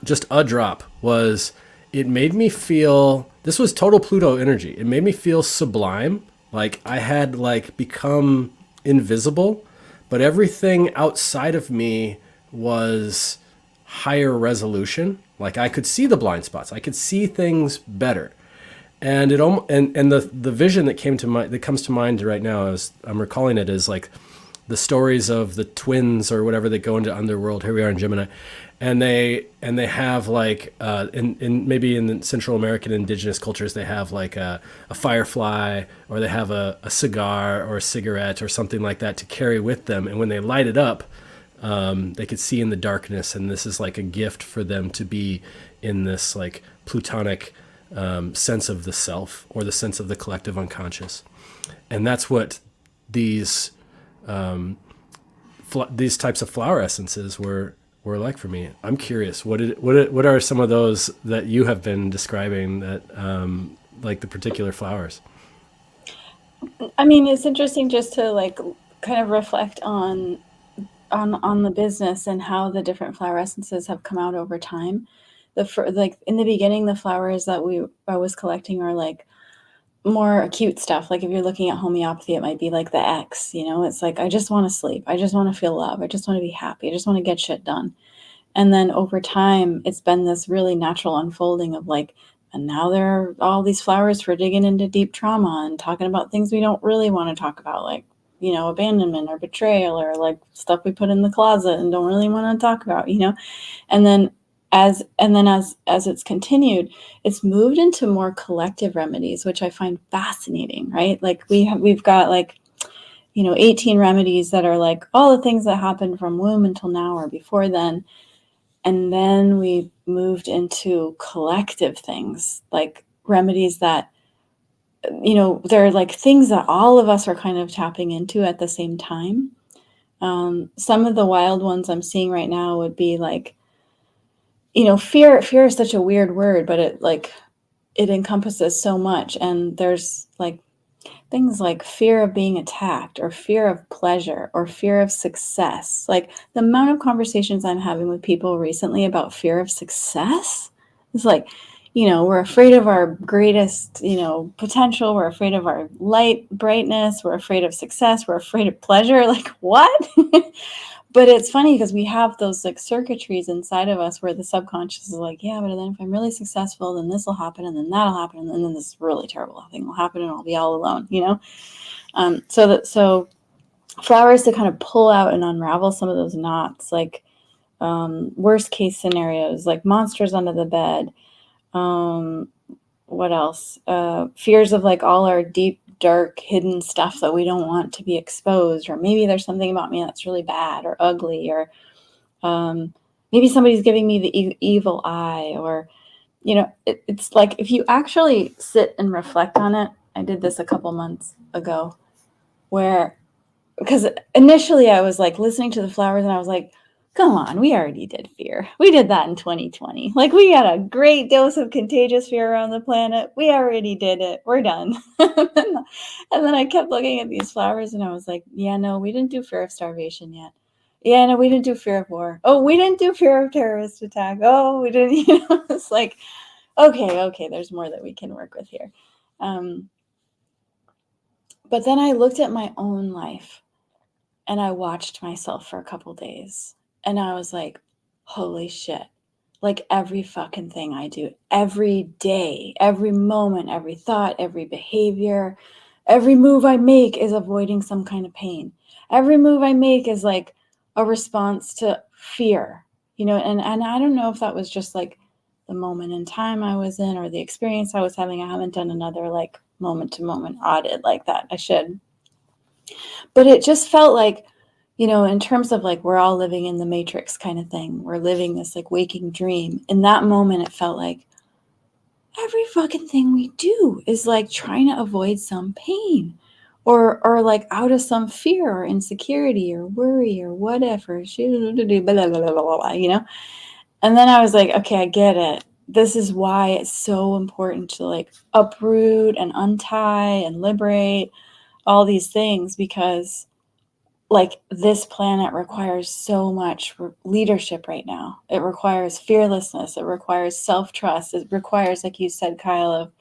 just a drop, was it made me feel. This was total Pluto energy. It made me feel sublime. Like I had become invisible, but everything outside of me was higher resolution. Like I could see the blind spots. I could see things better. And the vision that comes to mind right now, as I'm recalling it, is like the stories of the twins or whatever that go into underworld. Here we are in Gemini. And they have in maybe in the Central American indigenous cultures, they have like a firefly, or they have a cigar or a cigarette or something like that to carry with them. And when they light it up, they could see in the darkness. And this is like a gift for them to be in this like Plutonic sense of the self, or the sense of the collective unconscious. And that's what these types of flower essences were like for me. I'm curious, what are some of those that you have been describing, that like the particular flowers? I mean, it's interesting just to like kind of reflect on the business and how the different flower essences have come out over time. Like in the beginning, the flowers that I was collecting are like more acute stuff. Like if you're looking at homeopathy, it might be like the X, it's like, I just want to sleep. I just want to feel love. I just want to be happy. I just want to get shit done. And then over time, it's been this really natural unfolding of like, and now there are all these flowers for digging into deep trauma and talking about things we don't really want to talk about, like, abandonment or betrayal, or like stuff we put in the closet and don't really want to talk about, and then as it's continued, it's moved into more collective remedies, which I find fascinating, right? Like we've got like, 18 remedies that are like all the things that happened from womb until now or before then. And then we moved into collective things, like remedies that, they're like things that all of us are kind of tapping into at the same time. Some of the wild ones I'm seeing right now would be like, fear is such a weird word, but it encompasses so much. And there's like things like fear of being attacked, or fear of pleasure, or fear of success. Like the amount of conversations I'm having with people recently about fear of success is like, we're afraid of our greatest, potential. We're afraid of our light, brightness. We're afraid of success. We're afraid of pleasure. Like what? But it's funny because we have those like circuitries inside of us where the subconscious is like, yeah, but then if I'm really successful, then this will happen, and then that'll happen, and then this really terrible thing will happen, and I'll be all alone, So flowers to kind of pull out and unravel some of those knots, like worst case scenarios, like monsters under the bed. What else? Fears of like all our deep, dark, hidden stuff that we don't want to be exposed, or maybe there's something about me that's really bad or ugly, or maybe somebody's giving me the evil eye, or it's like if you actually sit and reflect on it. I did this a couple months ago, because initially I was like listening to the flowers and I was like, come on, we already did fear. We did that in 2020. Like we got a great dose of contagious fear around the planet. We already did it. We're done. And then I kept looking at these flowers and I was like, yeah, no, we didn't do fear of starvation yet. Yeah, no, we didn't do fear of war. Oh, we didn't do fear of terrorist attack. Oh, we didn't, it's like, okay, there's more that we can work with here. But then I looked at my own life and I watched myself for a couple days. And I was like, holy shit. Like every fucking thing I do, every day, every moment, every thought, every behavior, every move I make is avoiding some kind of pain. Every move I make is like a response to fear, and I don't know if that was just like the moment in time I was in or the experience I was having. I haven't done another like moment to moment audit like that. I should. But it just felt like, you know, in terms of like, we're all living in the matrix kind of thing. We're living this like waking dream. In that moment, it felt like every fucking thing we do is like trying to avoid some pain or like out of some fear or insecurity or worry or whatever, you know? And then I was like, okay, I get it. This is why it's so important to like uproot and untie and liberate all these things, because like this planet requires so much leadership right now. It requires fearlessness. It requires self-trust. It requires, like you said, Kyle, of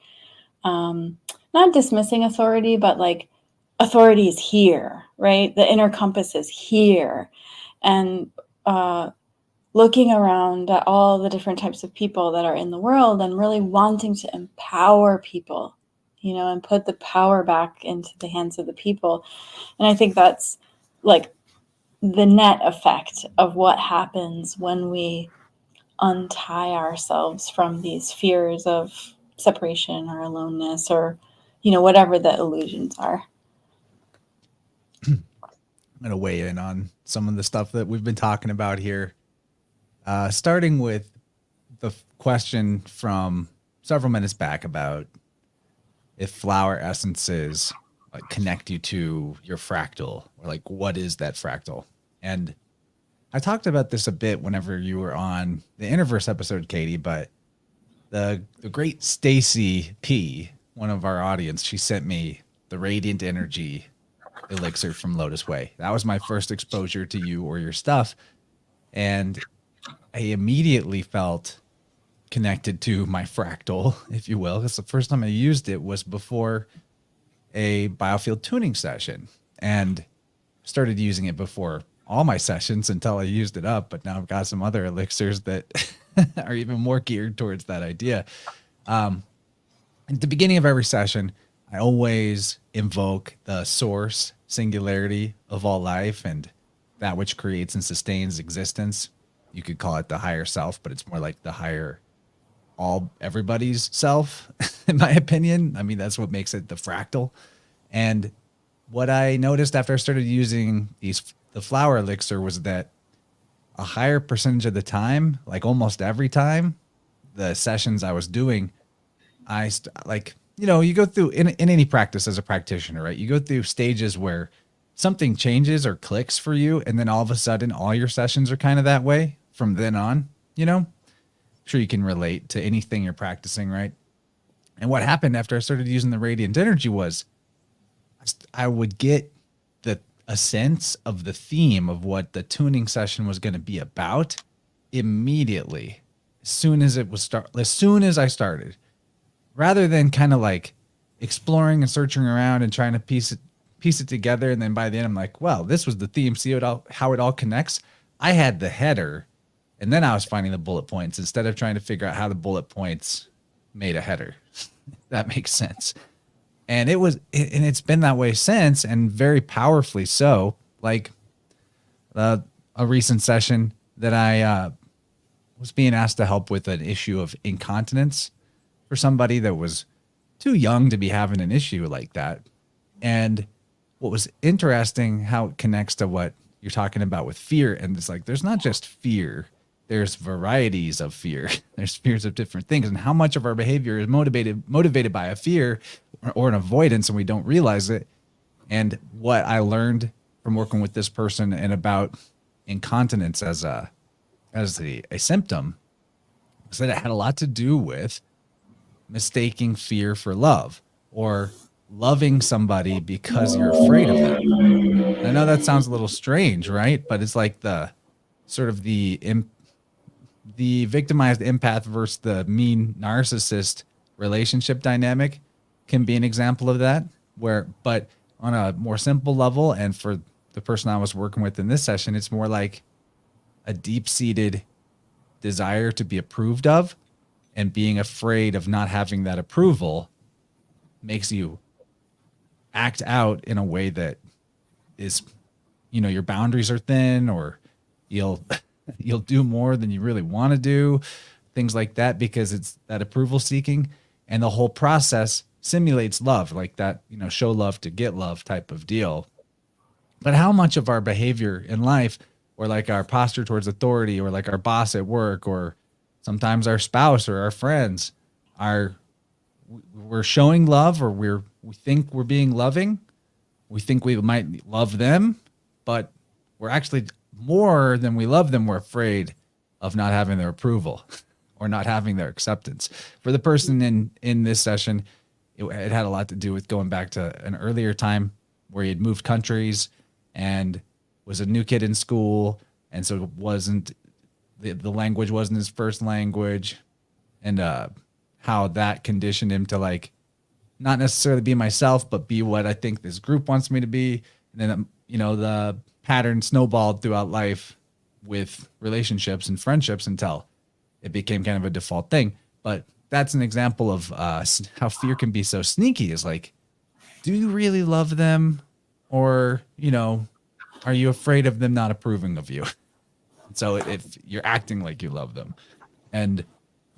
not dismissing authority, but like authority is here, right? The inner compass is here. And looking around at all the different types of people that are in the world and really wanting to empower people, you know, and put the power back into the hands of the people. And I think that's like the net effect of what happens when we untie ourselves from these fears of separation or aloneness or, you know, whatever the illusions are. I'm going to weigh in on some of the stuff that we've been talking about here. Starting with the question from several minutes back about if flower essences like connect you to your fractal, or like what is that fractal? And I talked about this a bit whenever you were on the InnerVerse episode, Katie, but the great Stacy P, one of our audience, she sent me the Radiant Energy elixir from LOTUSWEI. That was my first exposure to you or your stuff. And I immediately felt connected to my fractal, if you will, because the first time I used it was before a biofield tuning session, and started using it before all my sessions until I used it up. But now I've got some other elixirs that are even more geared towards that idea. At the beginning of every session, I always invoke the source, singularity of all life, and that which creates and sustains existence. You could call it the higher self, but it's more like the higher everybody's self, in my opinion. I mean, that's what makes it the fractal. And what I noticed after I started using the flower elixir was that a higher percentage of the time, like almost every time, the sessions I was doing, you go through in any practice as a practitioner, right? You go through stages where something changes or clicks for you, and then all of a sudden all your sessions are kind of that way from then on, you know? I'm sure you can relate to anything you're practicing, right? And what happened after I started using the Radiant Energy was I would get a sense of the theme of what the tuning session was going to be about immediately, as soon as I started, rather than kind of like exploring and searching around and trying to piece it together. And then by the end, I'm like, well, this was the theme. See how it all connects. I had the header, and then I was finding the bullet points instead of trying to figure out how the bullet points made a header. That makes sense. And it's been that way since, and very powerfully so. Like a recent session that I was being asked to help with an issue of incontinence for somebody that was too young to be having an issue like that. And what was interesting, how it connects to what you're talking about with fear. And it's like, there's not just fear. There's varieties of fear. There's fears of different things, and how much of our behavior is motivated by a fear or an avoidance, and we don't realize it. And what I learned from working with this person and about incontinence as a symptom is that it had a lot to do with mistaking fear for love, or loving somebody because you're afraid of them. And I know that sounds a little strange, right? But it's like the sort of the victimized empath versus the mean narcissist relationship dynamic can be an example of that, but on a more simple level. And for the person I was working with in this session, it's more like a deep-seated desire to be approved of, and being afraid of not having that approval makes you act out in a way that is, your boundaries are thin, or you'll do more than you really want to do, things like that, because it's that approval seeking. And the whole process simulates love, like that, show love to get love type of deal. But how much of our behavior in life, or like our posture towards authority, or like our boss at work, or sometimes our spouse or our friends, we're showing love, or we think we're being loving. We think we might love them, but we're actually, more than we love them, we're afraid of not having their approval or not having their acceptance. For the person in this session, it had a lot to do with going back to an earlier time where he had moved countries and was a new kid in school. And so it wasn't, the language wasn't his first language, and how that conditioned him to like, not necessarily be myself, but be what I think this group wants me to be. And then, the pattern snowballed throughout life with relationships and friendships until it became kind of a default thing. But that's an example of how fear can be so sneaky, is like, do you really love them? Or, are you afraid of them not approving of you? So if you're acting like you love them, and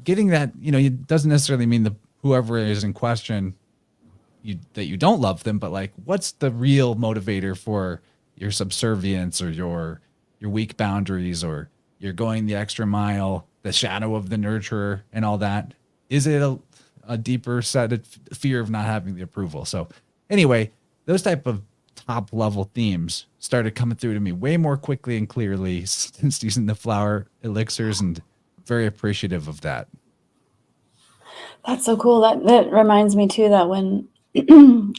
getting that, it doesn't necessarily mean that whoever is in question, that you don't love them, but like, what's the real motivator for your subservience, or your weak boundaries, or you're going the extra mile, the shadow of the nurturer and all that? Is it a deeper set of fear of not having the approval? So anyway, those type of top level themes started coming through to me way more quickly and clearly since using the flower elixirs, and very appreciative of that. That's so cool. That reminds me too that when in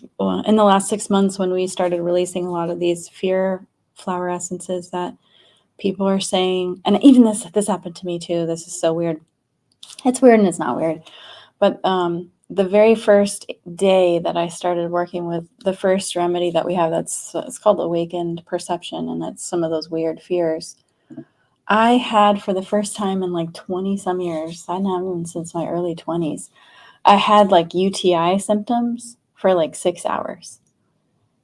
the last 6 months, when we started releasing a lot of these fear flower essences, that people are saying, and even this happened to me too. This is so weird. It's weird and it's not weird. But the very first day that I started working with the first remedy that we have, it's called awakened perception, and it's some of those weird fears. I had, for the first time in like 20 some years, I hadn't had them since my early 20s, I had like UTI symptoms for like 6 hours.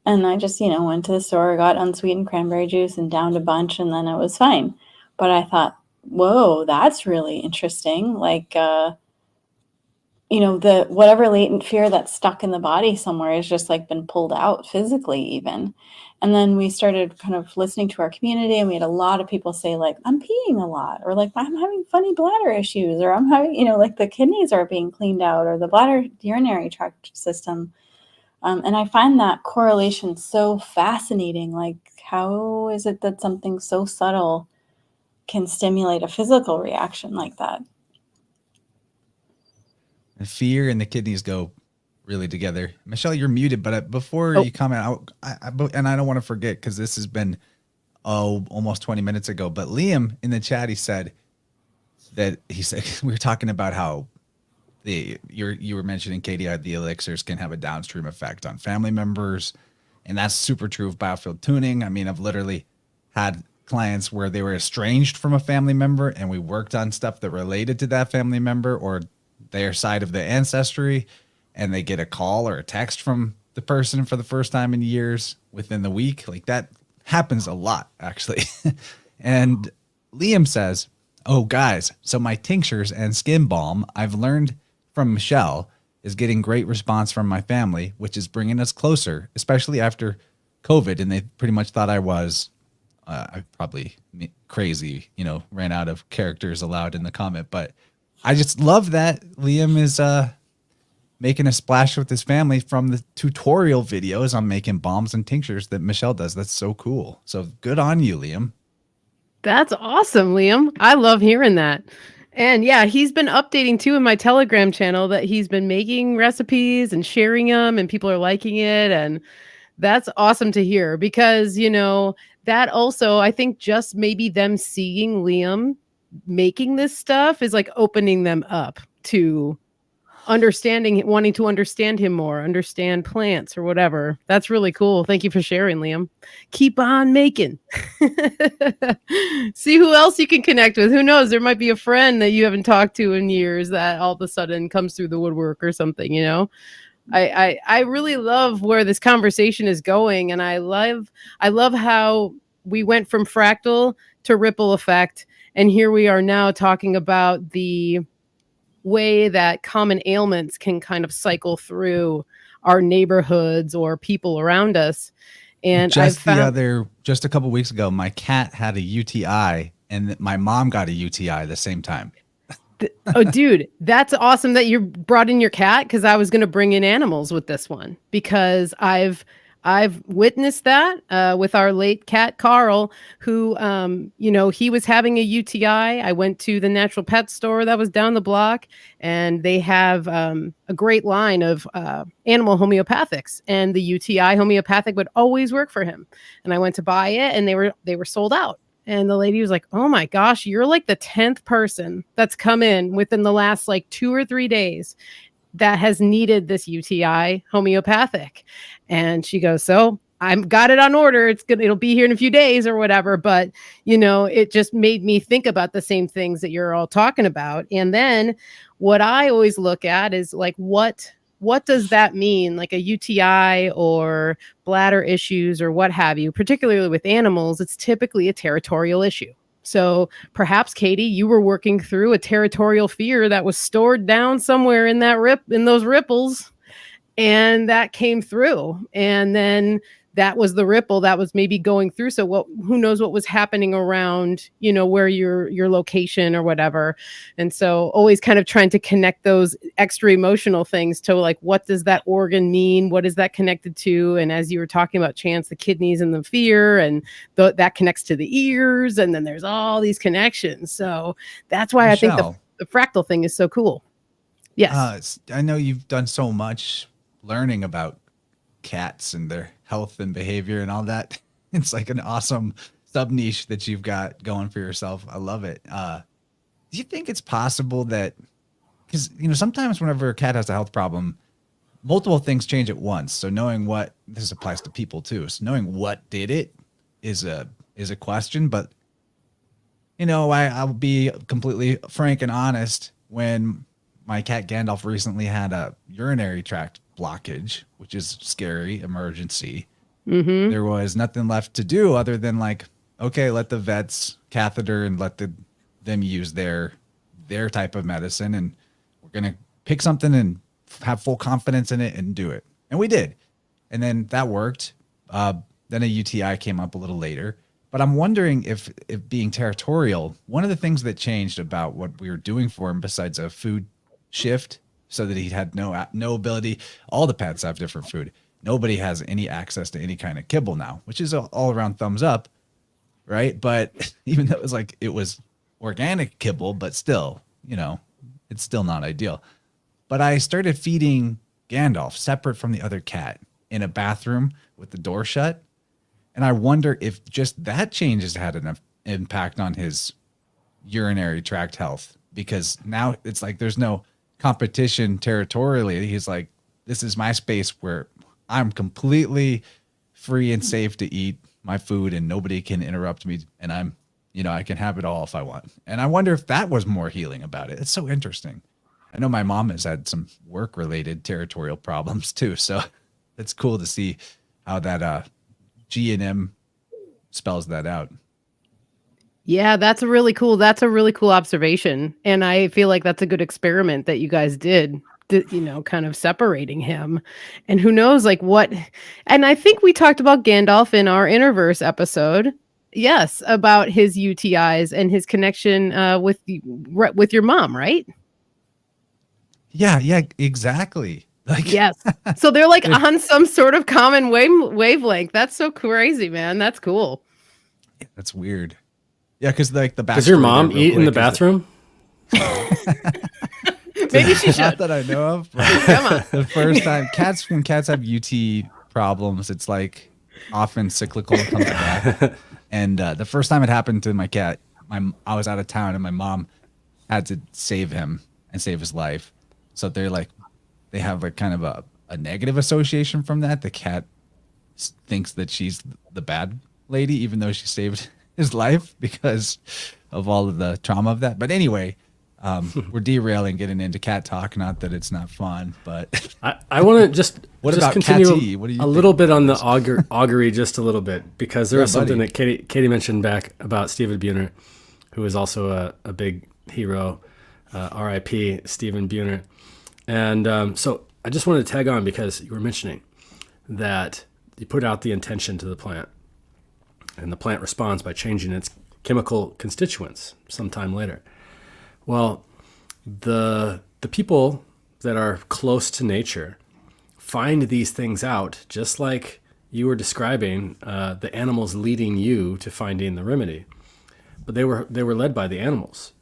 And I just, went to the store, got unsweetened cranberry juice and downed a bunch, and then it was fine. But I thought, whoa, that's really interesting. Like, the whatever latent fear that's stuck in the body somewhere has just like been pulled out physically even. And then we started kind of listening to our community, and we had a lot of people say like, I'm peeing a lot, or like, I'm having funny bladder issues, or I'm having, like the kidneys are being cleaned out, or the bladder urinary tract system. And I find that correlation so fascinating. Like, how is it that something so subtle can stimulate a physical reaction like that? And fear and the kidneys go really together. Michelle, you're muted, but before you comment, and I don't want to forget, because this has been almost 20 minutes ago. But Liam in the chat, he said we were talking about how you were mentioning, Katie, how the elixirs can have a downstream effect on family members, and that's super true of biofield tuning. I mean, I've literally had clients where they were estranged from a family member, and we worked on stuff that related to that family member or their side of the ancestry, and they get a call or a text from the person for the first time in years within the week. Like, that happens a lot, actually. And Liam says, oh guys, so my tinctures and skin balm, I've learned from Michelle, is getting great response from my family, which is bringing us closer, especially after COVID. And they pretty much thought I was probably crazy, ran out of characters allowed in the comment. But I just love that Liam is making a splash with his family from the tutorial videos on making balms and tinctures that Michelle does. That's so cool. So good on you, Liam. That's awesome, Liam. I love hearing that. And yeah, he's been updating too in my Telegram channel that he's been making recipes and sharing them, and people are liking it. And that's awesome to hear, because, that also, I think just maybe them seeing Liam making this stuff is like opening them up to wanting to understand him more, understand plants or whatever. That's really cool. Thank you for sharing, Liam. Keep on making. See who else you can connect with. Who knows? There might be a friend that you haven't talked to in years that all of a sudden comes through the woodwork or something, I really love where this conversation is going. And I love how we went from fractal to ripple effect. And here we are now talking about the way that common ailments can kind of cycle through our neighborhoods or people around us. And I've found just a couple weeks ago, my cat had a UTI and my mom got a UTI at the same time. Oh, dude, that's awesome that you brought in your cat, because I was going to bring in animals with this one, because I've witnessed that with our late cat Carl, who he was having a UTI. I went to the natural pet store that was down the block, and they have a great line of animal homeopathics, and the UTI homeopathic would always work for him. And I went to buy it, and they were sold out. And the lady was like, "Oh my gosh, you're like the 10th person that's come in within the last like 2 or 3 days that has needed this UTI homeopathic." And she goes, "So I've got it on order. It'll be here in a few days or whatever." But, it just made me think about the same things that you're all talking about. And then what I always look at is like, what does that mean? Like a UTI or bladder issues or what have you, particularly with animals, it's typically a territorial issue. So perhaps, Katie, you were working through a territorial fear that was stored down somewhere in those ripples, and that came through. And then that was the ripple that was maybe going through. So who knows what was happening around, where your location or whatever. And so always kind of trying to connect those extra emotional things to like, what does that organ mean? What is that connected to? And as you were talking about, Chance, the kidneys and the fear, and that connects to the ears. And then there's all these connections. So that's why Michelle, I think the fractal thing is so cool. Yes. I know you've done so much learning about cats and their health and behavior and all that. It's like an awesome sub niche that you've got going for yourself. I love it. Do you think it's possible that, because sometimes whenever a cat has a health problem, multiple things change at once. So knowing this applies to people too. So knowing what did it is a question. But I'll be completely frank and honest. When my cat Gandalf recently had a urinary tract blockage, which is scary, emergency. Mm-hmm. There was nothing left to do other than like, okay, let the vets catheter and let them use their type of medicine, and we're gonna pick something and have full confidence in it and do it. And we did, and then that worked. Then a UTI came up a little later. But I'm wondering if being territorial, one of the things that changed about what we were doing for him, besides a food shift, so that he had no ability. All the pets have different food. Nobody has any access to any kind of kibble now, which is all around thumbs up, right? But even though it was organic kibble, but still, it's still not ideal. But I started feeding Gandalf separate from the other cat in a bathroom with the door shut. And I wonder if just that change has had an impact on his urinary tract health, because now it's like there's no competition territorially. He's like, this is my space where I'm completely free and safe to eat my food and nobody can interrupt me, and I'm I can have it all if I want. And I wonder if that was more healing about it. It's so interesting. I know my mom has had some work related territorial problems too, so it's cool to see how that G&M spells that out. Yeah, that's a really cool observation. And I feel like that's a good experiment that you guys did, kind of separating him. And who knows, like what, and I think we talked about Gandalf in our InnerVerse episode. Yes, about his UTIs and his connection with your mom, right? Yeah, exactly. Like, yes. So they're like on some sort of common wavelength. That's so crazy, man. That's cool. Yeah, that's weird. Yeah, because like the back. Does your mom eat in the bathroom? Maybe she should. Not that I know of. Come on. The first time when cats have UT problems, it's like often cyclical, comes back. And the first time it happened to my cat, I was out of town and my mom had to save him and save his life. So they have a kind of a negative association from that. The cat thinks that she's the bad lady, even though she saved his life because of all of the trauma of that. But anyway, we're derailing, getting into cat talk. Not that it's not fun, but I want to just about continue what do you a think? little bit on the augury just a little bit, because there was something that Katie mentioned back about Stephen Buhner, who is also a big hero, R.I.P. Stephen Buhner. And so I just wanted to tag on because you were mentioning that you put out the intention to the plant, and the plant responds by changing its chemical constituents sometime later. Well, the people that are close to nature find these things out, just like you were describing the animals leading you to finding the remedy. But they were led by the animals.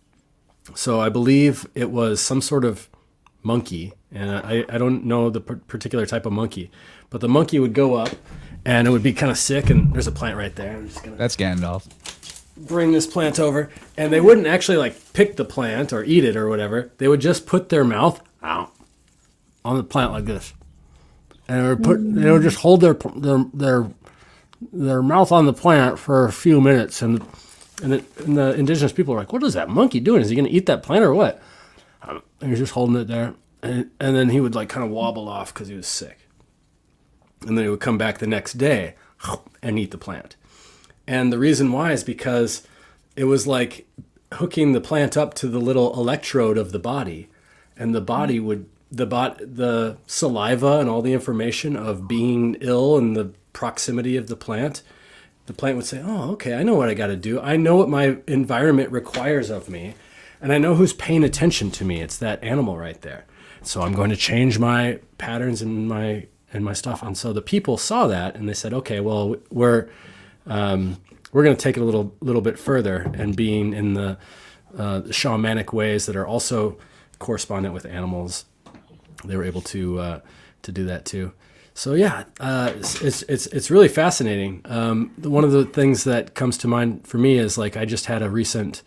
So I believe it was some sort of monkey, and I don't know the particular type of monkey, but the monkey would go up and it would be kind of sick, and there's a plant right there. I'm just gonna That's Gandalf. bring this plant over, and they wouldn't actually like pick the plant or eat it or whatever. They would just put their mouth out on the plant like this, and they would just hold their mouth on the plant for a few minutes, and the indigenous people are like, "What is that monkey doing? Is he going to eat that plant or what?" And he's just holding it there, and then he would like kind of wobble off because he was sick, and then he would come back the next day and eat the plant. And the reason why is because it was like hooking the plant up to the little electrode of the body, and the body would the saliva and all the information of being ill and the proximity of the plant would say, "Oh, okay, I know what I got to do. I know what my environment requires of me, and I know who's paying attention to me. It's that animal right there. So I'm going to change my patterns and my stuff." And so the people saw that, and they said, "Okay, well, we're going to take it a little bit further, and being in the shamanic ways that are also correspondent with animals, they were able to do that too." So yeah, it's really fascinating. One of the things that comes to mind for me is like I just had a recent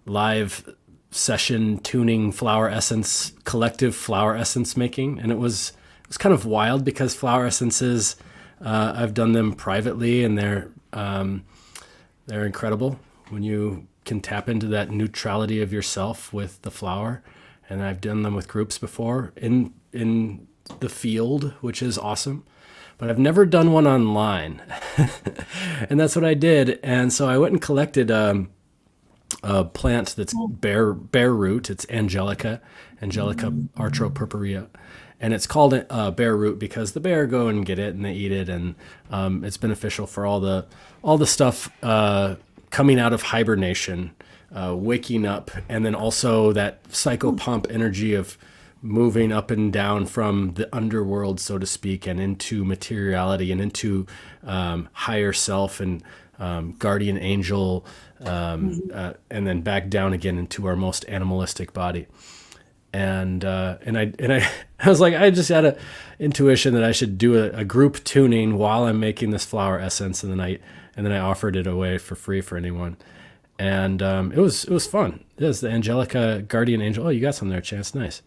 live session tuning flower essence, collective flower essence making, and it was kind of wild because flower essences, I've done them privately, and they're incredible when you can tap into that neutrality of yourself with the flower. And I've done them with groups before in the field, which is awesome. But I've never done one online, and that's what I did. And so I went and collected a plant that's bare root. It's Angelica artropurpurea. And it's called bear root because the bear go and get it and they eat it, and it's beneficial for all the stuff coming out of hibernation, waking up, and then also that psychopomp energy of moving up and down from the underworld, so to speak, and into materiality and into higher self and guardian angel, and then back down again into our most animalistic body. And I was like, I just had a intuition that I should do a group tuning while I'm making this flower essence, and then I offered it away for free for anyone, and it was fun. It was the Angelica Guardian Angel. Oh, you got some there, Chance. Nice.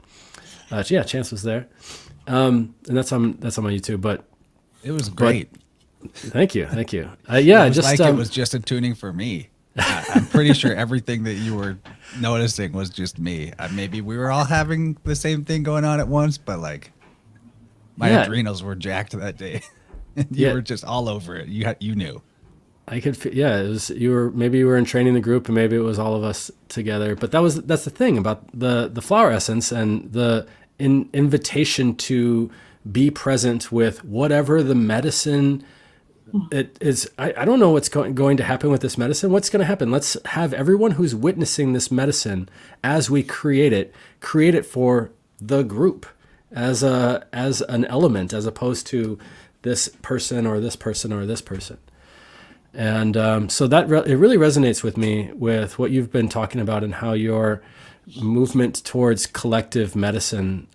Yeah, Chance was there, and that's on my YouTube. But it was great. Thank you. Yeah, it was it was just a tuning for me. I'm pretty sure everything that you were noticing was just me. Maybe we were all having the same thing going on at once, but like my adrenals were jacked that day. You were just all over it. You knew. I could, it was, you were in training the group, and maybe it was all of us together. But that's the thing about the flower essence and the invitation to be present with whatever the medicine it is. I don't know what's going to happen with this medicine. What's going to happen? Let's have everyone who's witnessing this medicine as we create it for the group as an element, as opposed to this person or this person or this person. And so that it really resonates with me with what you've been talking about and how your movement towards collective medicine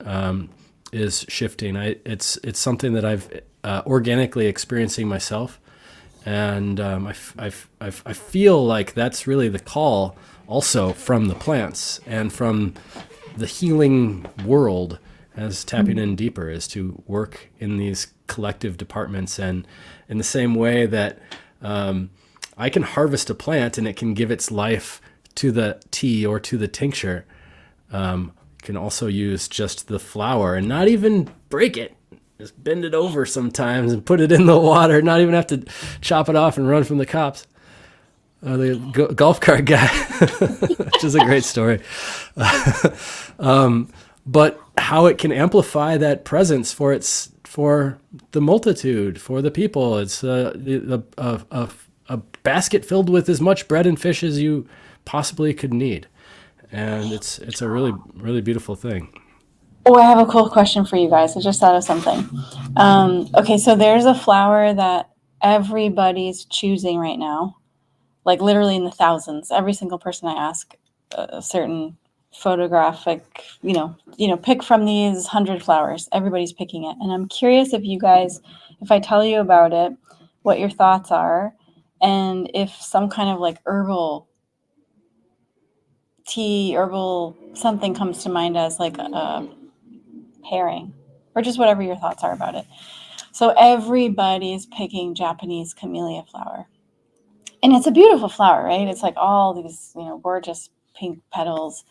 is shifting. It's something that I've organically experiencing myself, and I feel like that's really the call also from the plants and from the healing world, as tapping in deeper, is to work in these collective departments. And in the same way that I can harvest a plant and it can give its life to the tea or to the tincture, can also use just the flower and not even break it. Just bend it over sometimes and put it in the water, not even have to chop it off and run from the cops. The golf cart guy, which is a great story. But how it can amplify that presence for the multitude, for the people. It's a basket filled with as much bread and fish as you possibly could need. And it's a really, really beautiful thing. Oh, I have a cool question for you guys. I just thought of something. Okay, so there's a flower that everybody's choosing right now, like literally in the thousands. Every single person I ask a certain photographic, pick from these 100 flowers. Everybody's picking it. And I'm curious if you guys, if I tell you about it, what your thoughts are, and if some kind of like herbal tea, herbal something comes to mind as like a pairing, or just whatever your thoughts are about it. So everybody's picking Japanese camellia flower. And it's a beautiful flower, right? It's like all these, gorgeous pink petals.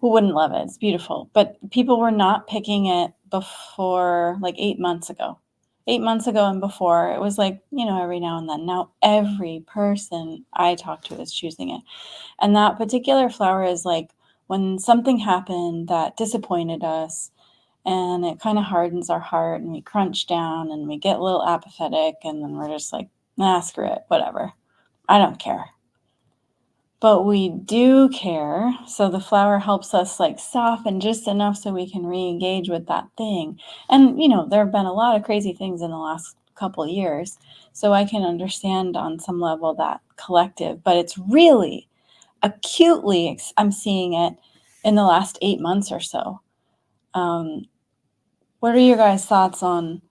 Who wouldn't love it? It's beautiful. But people were not picking it before like 8 months ago. 8 months ago and before, it was like, every now and then. Now every person I talk to is choosing it. And that particular flower is like when something happened that disappointed us, and it kind of hardens our heart, and we crunch down and we get a little apathetic, and then we're just like, nah, screw it, whatever. I don't care. But we do care. So the flower helps us like soften just enough so we can re-engage with that thing. And, there have been a lot of crazy things in the last couple of years. So I can understand on some level that collective, but it's really acutely, I'm seeing it in the last 8 months or so. What are your guys' thoughts on,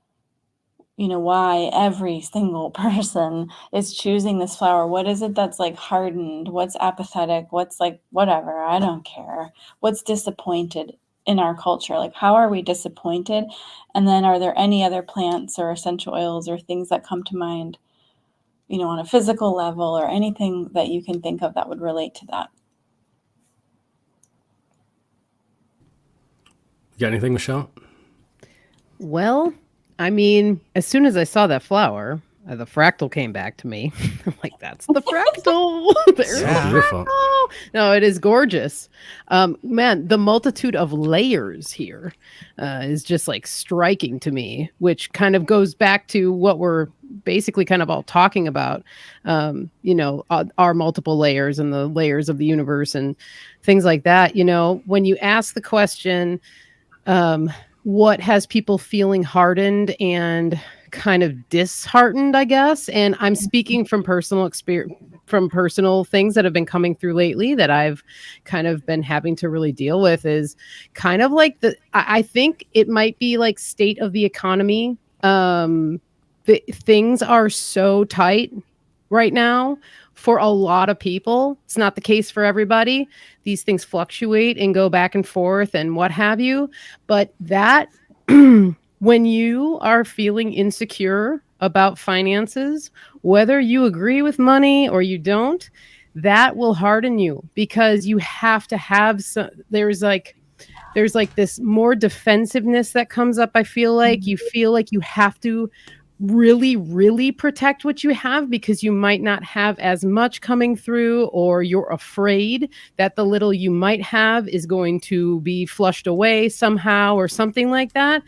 why every single person is choosing this flower? What is it that's like hardened? What's apathetic? What's like, whatever, I don't care. What's disappointed in our culture? Like, how are we disappointed? And then are there any other plants or essential oils or things that come to mind, on a physical level, or anything that you can think of that would relate to that? You got anything, Michelle? Well, I mean, as soon as I saw that flower, the fractal came back to me. I'm like, that's the fractal. There's So beautiful. fractal. No, it is gorgeous. Man, the multitude of layers here is just like striking to me, which kind of goes back to what we're basically kind of all talking about, our multiple layers and the layers of the universe and things like that. When you ask the question, what has people feeling hardened and kind of disheartened, I guess. And I'm speaking from personal experience, from personal things that have been coming through lately that I've kind of been having to really deal with, is kind of like I think it might be like state of the economy. Things are so tight right now for a lot of people. It's not the case for everybody. These things fluctuate and go back and forth and what have you. But that when you are feeling insecure about finances, whether you agree with money or you don't, that will harden you, because you have to have there's like this more defensiveness that comes up. I feel like you have to really, really protect what you have, because you might not have as much coming through, or you're afraid that the little you might have is going to be flushed away somehow or something like that.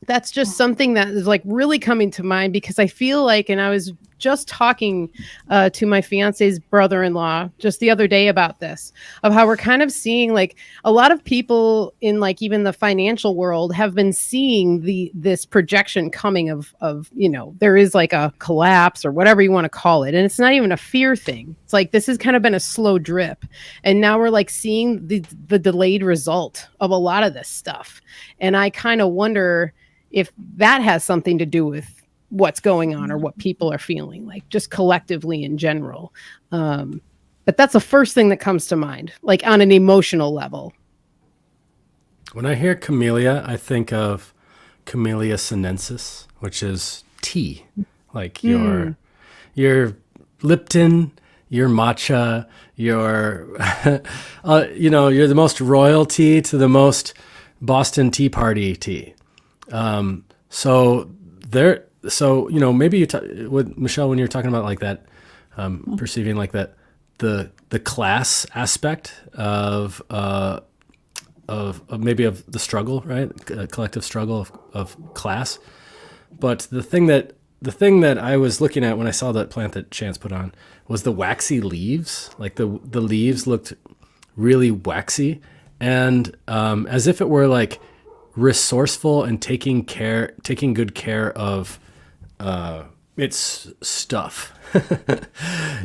That's just something that is like really coming to mind, because I feel like, and I was just talking to my fiance's brother-in-law just the other day about this, of how we're kind of seeing like a lot of people in like even the financial world have been seeing this projection coming of there is like a collapse or whatever you want to call it. And it's not even a fear thing. It's like this has kind of been a slow drip. And now we're like seeing the delayed result of a lot of this stuff. And I kind of wonder if that has something to do with what's going on or what people are feeling like just collectively in general. But that's the first thing that comes to mind, like on an emotional level. When I hear camellia, I think of Camellia sinensis, which is tea, like your Lipton, your matcha, your, you're the most royal tea to the most Boston Tea Party tea. So maybe with Michelle, when you're talking about like that, perceiving like that, the class aspect of maybe of the struggle, right? A collective struggle of class. But the thing that I was looking at when I saw that plant that Chance put on was the waxy leaves. Like the leaves looked really waxy, and as if it were like resourceful and taking good care of its stuff.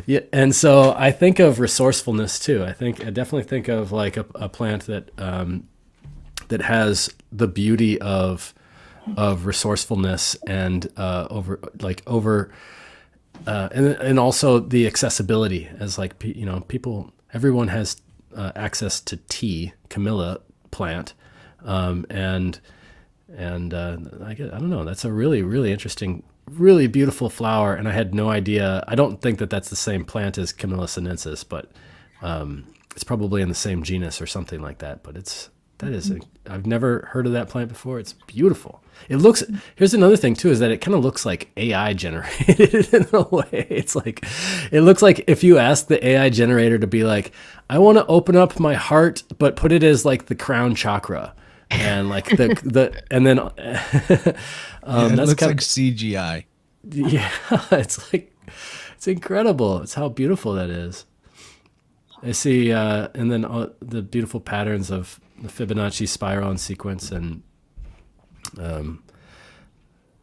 Yeah, and so I think of resourcefulness too. I definitely think of like a plant that that has the beauty of resourcefulness and and also the accessibility, as like, you know, everyone has access to tea, Camilla plant, and I don't know, that's a really, really interesting, really beautiful flower, and I had no idea. I don't think that that's the same plant as Camilla sinensis, but it's probably in the same genus or something like that. But I've never heard of that plant before. It's beautiful. Here's another thing too, is that it kind of looks like AI generated in a way. It's like, it looks like if you ask the AI generator to be like, I want to open up my heart, but put it as like the crown chakra. And like and then it looks like CGI. Yeah, it's incredible. It's how beautiful that is. I see, and then the beautiful patterns of the Fibonacci spiral and sequence, and the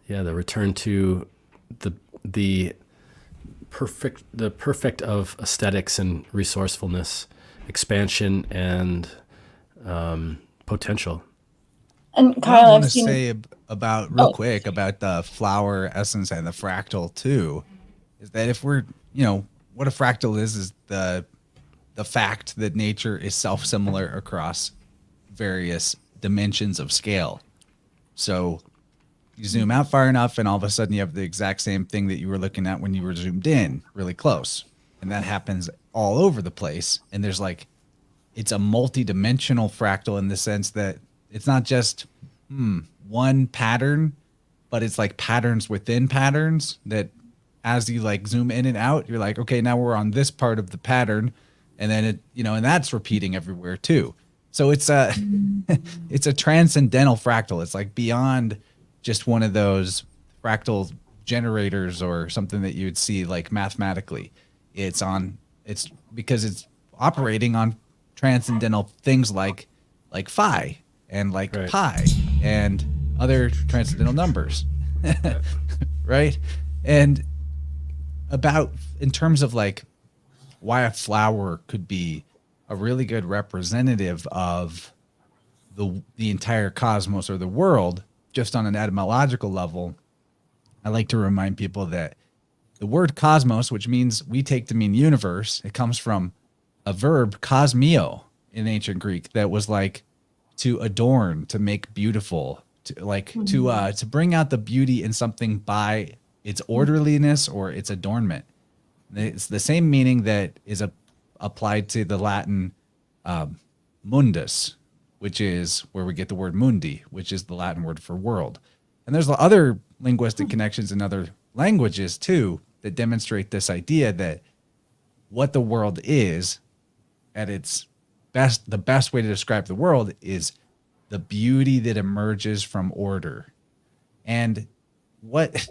return to the perfect of aesthetics and resourcefulness, expansion and potential. And What I Kyle, want I've to seen. say about real quick about the flower essence and the fractal too, is that if we're, what a fractal is the fact that nature is self-similar across various dimensions of scale. So you zoom out far enough and all of a sudden you have the exact same thing that you were looking at when you were zoomed in really close. And that happens all over the place. And there's like, it's a multi-dimensional fractal in the sense that it's not just one pattern, but it's like patterns within patterns that as you like zoom in and out, you're like, okay, now we're on this part of the pattern. And then it, and that's repeating everywhere too. So it's a transcendental fractal. It's like beyond just one of those fractal generators or something that you would see like mathematically. It's because it's operating on transcendental things like phi and like pi and other transcendental numbers. Right? And in terms of like why a flower could be a really good representative of the entire cosmos or the world, just on an etymological level, I like to remind people that the word cosmos, which means we take to mean universe, it comes from a verb, kosmio, in ancient Greek, that was like to adorn, to make beautiful, to bring out the beauty in something by its orderliness or its adornment. It's the same meaning that is applied to the Latin mundus, which is where we get the word mundi, which is the Latin word for world. And there's other linguistic connections in other languages too that demonstrate this idea that what the world is at its best, the best way to describe the world is the beauty that emerges from order. And what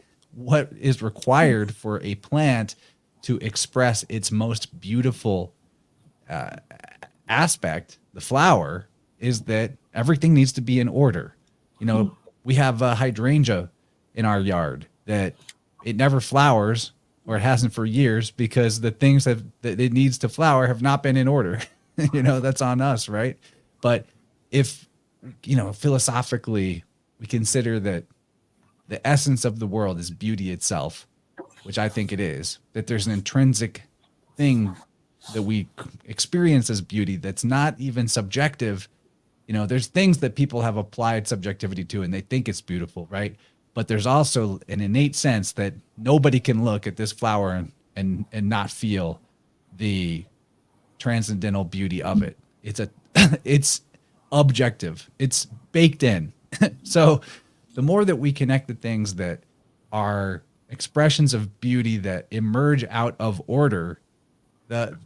is required for a plant to express its most beautiful aspect, the flower, is that everything needs to be in order. We have a hydrangea in our yard that it never flowers, or it hasn't for years, because the things that it needs to flower have not been in order. That's on us, right? But if, philosophically, we consider that the essence of the world is beauty itself, which I think it is, that there's an intrinsic thing that we experience as beauty that's not even subjective. There's things that people have applied subjectivity to and they think it's beautiful, right? But there's also an innate sense that nobody can look at this flower and not feel the transcendental beauty of it. It's objective. It's baked in. So the more that we connect the things that are expressions of beauty that emerge out of order, the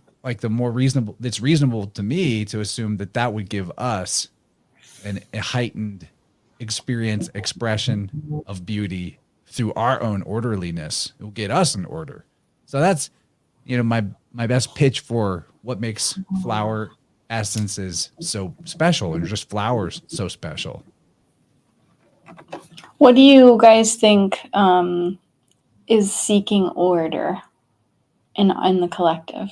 more reasonable, it's reasonable to me to assume that would give us a heightened experience, expression of beauty through our own orderliness. It will get us in order. So that's, my best pitch for what makes flower essences so special, and just flowers so special. What do you guys think is seeking order in the collective?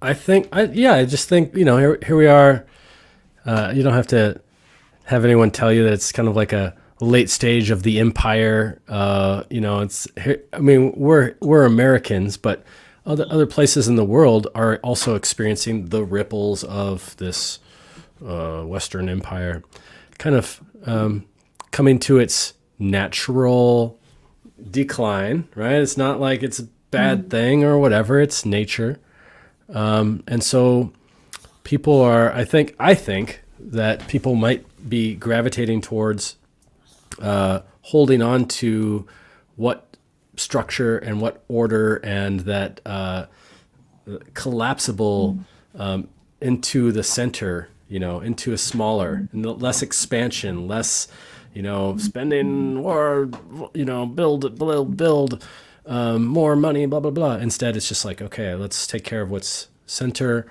I just think, here we are. You don't have to have anyone tell you that it's kind of like a late stage of the empire. We're Americans, but other places in the world are also experiencing the ripples of this Western empire kind of coming to its natural decline, right? It's not like it's a bad thing or whatever, it's nature. And so people are, I think that people might be gravitating towards holding on to what structure and what order and that collapsible into the center, into a smaller, less expansion, less, spending or, build more money, blah, blah, blah. Instead, it's just like, okay, let's take care of what's center,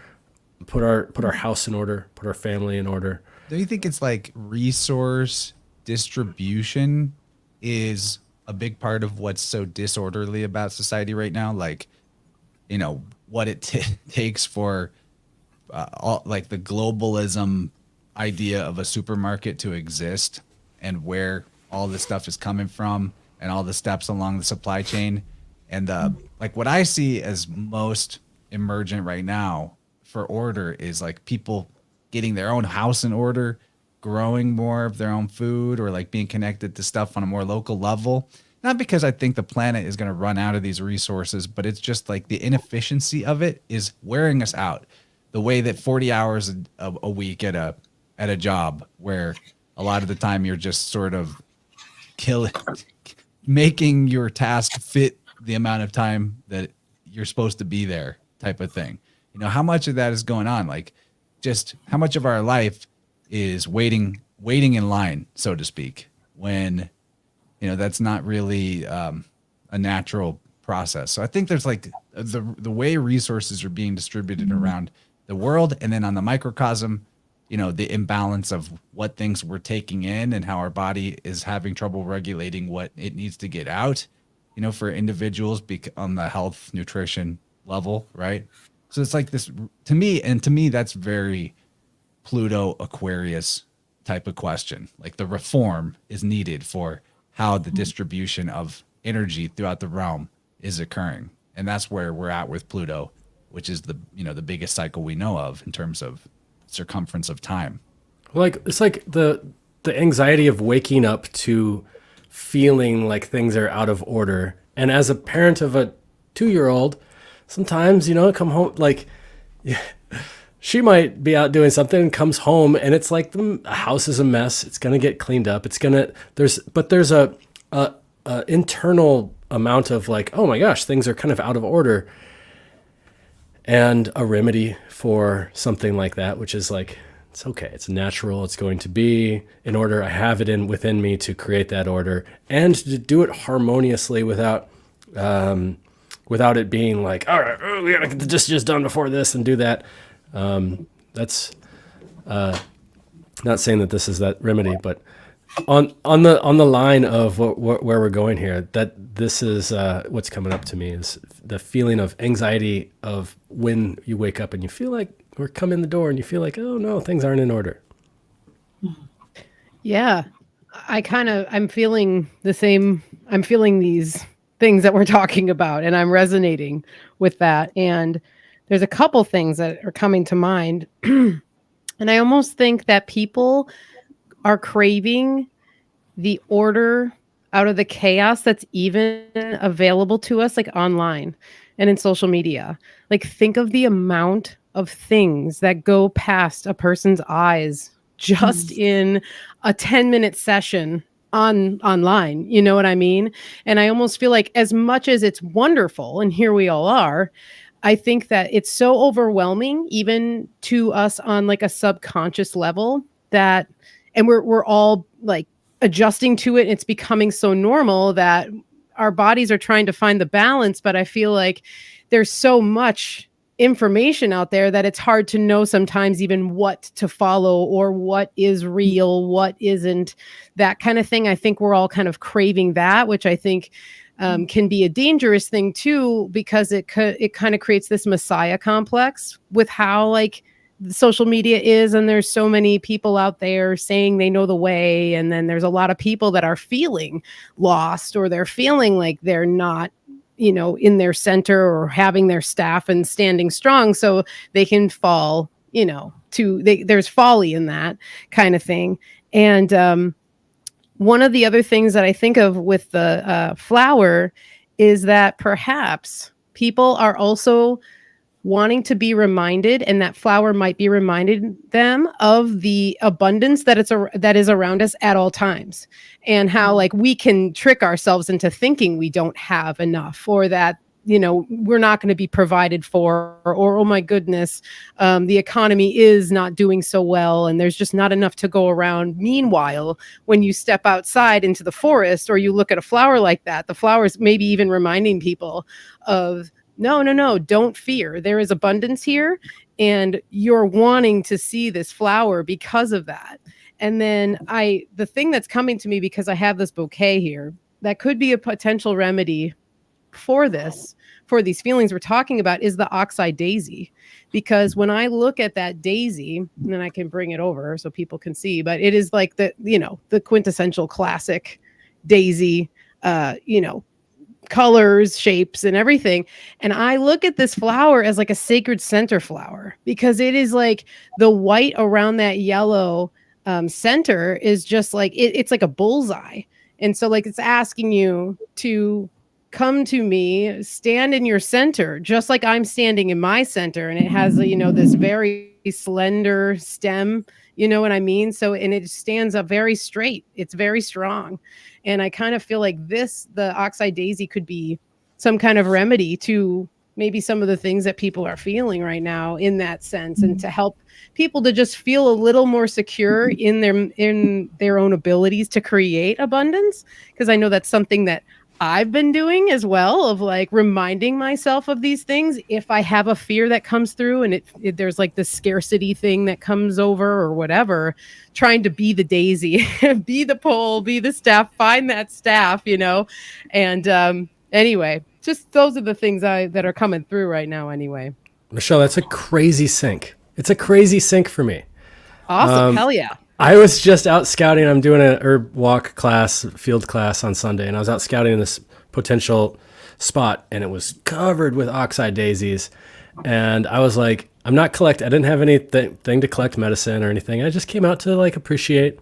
put our house in order, put our family in order. Do you think it's like resource distribution is a big part of what's so disorderly about society right now? Like, what it takes for like the globalism idea of a supermarket to exist, and where all this stuff is coming from, and all the steps along the supply chain. And like what I see as most emergent right now for order is like people getting their own house in order, growing more of their own food, or like being connected to stuff on a more local level. Not because I think the planet is going to run out of these resources, but it's just like the inefficiency of it is wearing us out. The way that 40 hours a week at a job, where a lot of the time you're just sort of making your task fit the amount of time that you're supposed to be there, type of thing. How much of that is going on? Like, just how much of our life is waiting in line, so to speak, when that's not really a natural process. So I think there's like the way resources are being distributed around the world, and then on the microcosm, the imbalance of what things we're taking in and how our body is having trouble regulating what it needs to get out, for individuals on the health nutrition level, right? So it's like this to me, that's very Pluto Aquarius type of question. Like, the reform is needed for how the distribution of energy throughout the realm is occurring. And that's where we're at with Pluto, which is the biggest cycle we know of in terms of circumference of time. Like, it's like the anxiety of waking up to feeling like things are out of order. And as a parent of a 2-year-old, sometimes, come home, like, she might be out doing something and comes home and it's like the house is a mess. It's going to get cleaned up. There's a internal amount of like, oh my gosh, things are kind of out of order. And a remedy for something like that, which is like, it's okay. It's natural. It's going to be in order. I have it within me to create that order and to do it harmoniously without it being like, all right, we gotta get this just done before this and do that. That's not saying that this is that remedy, but on the line of where we're going here, that this is what's coming up to me is the feeling of anxiety of when you wake up and you feel like, or come in the door and you feel like, oh no, things aren't in order. Yeah, I'm feeling the same. I'm feeling these things that we're talking about, and I'm resonating with that. And there's a couple things that are coming to mind. And I almost think that people are craving the order out of the chaos that's even available to us, like online and in social media. Like, think of the amount of things that go past a person's eyes just in a 10-minute session online. You know what I mean? And I almost feel like, as much as it's wonderful, and here we all are, I think that it's so overwhelming, even to us on like a subconscious level, that, and we're all like adjusting to it. It's becoming so normal that our bodies are trying to find the balance. But I feel like there's so much information out there that it's hard to know sometimes even what to follow or what is real, what isn't, that kind of thing. I think we're all kind of craving that, which I think can be a dangerous thing too, because it kind of creates this messiah complex with how like social media is, and there's so many people out there saying they know the way, and then there's a lot of people that are feeling lost, or they're feeling like they're not, you know, in their center or having their staff and standing strong, so they can fall, you know, there's folly in that kind of thing. And one of the other things that I think of with the flower is that perhaps people are also wanting to be reminded, and that flower might be reminding them of the abundance that is around us at all times, and how like we can trick ourselves into thinking we don't have enough, or that, you know, we're not going to be provided for, or oh my goodness, the economy is not doing so well and there's just not enough to go around. Meanwhile, when you step outside into the forest, or you look at a flower like that, the flowers maybe even reminding people of, no, don't fear. There is abundance here, and you're wanting to see this flower because of that. And then the thing that's coming to me, because I have this bouquet here, that could be a potential remedy for these feelings we're talking about, is the oxeye daisy. Because when I look at that daisy, and then I can bring it over so people can see, but it is like the, you know, the quintessential classic daisy, you know, colors, shapes, and everything. And I look at this flower as like a sacred center flower, because it is like the white around that yellow center is just like, it's like a bullseye. And so like, it's asking you to come to me, stand in your center, just like I'm standing in my center. And it has, you know, this very slender stem, you know what I mean? So, and it stands up very straight. It's very strong. And I kind of feel like the oxeye daisy could be some kind of remedy to maybe some of the things that people are feeling right now in that sense, and to help people to just feel a little more secure in their own abilities to create abundance. Because I know that's something that I've been doing as well, of like reminding myself of these things. If I have a fear that comes through, and there's like this scarcity thing that comes over or whatever, trying to be the daisy, be the pole, be the staff, find that staff, you know? And anyway, just those are the things that are coming through right now anyway. Michelle, that's a crazy sync. It's a crazy sync for me. Awesome. Hell yeah. I was just out scouting. I'm doing an herb walk class, field class on Sunday, and I was out scouting in this potential spot, and it was covered with oxeye daisies. And I was like, I didn't have anything to collect medicine or anything. I just came out to like appreciate.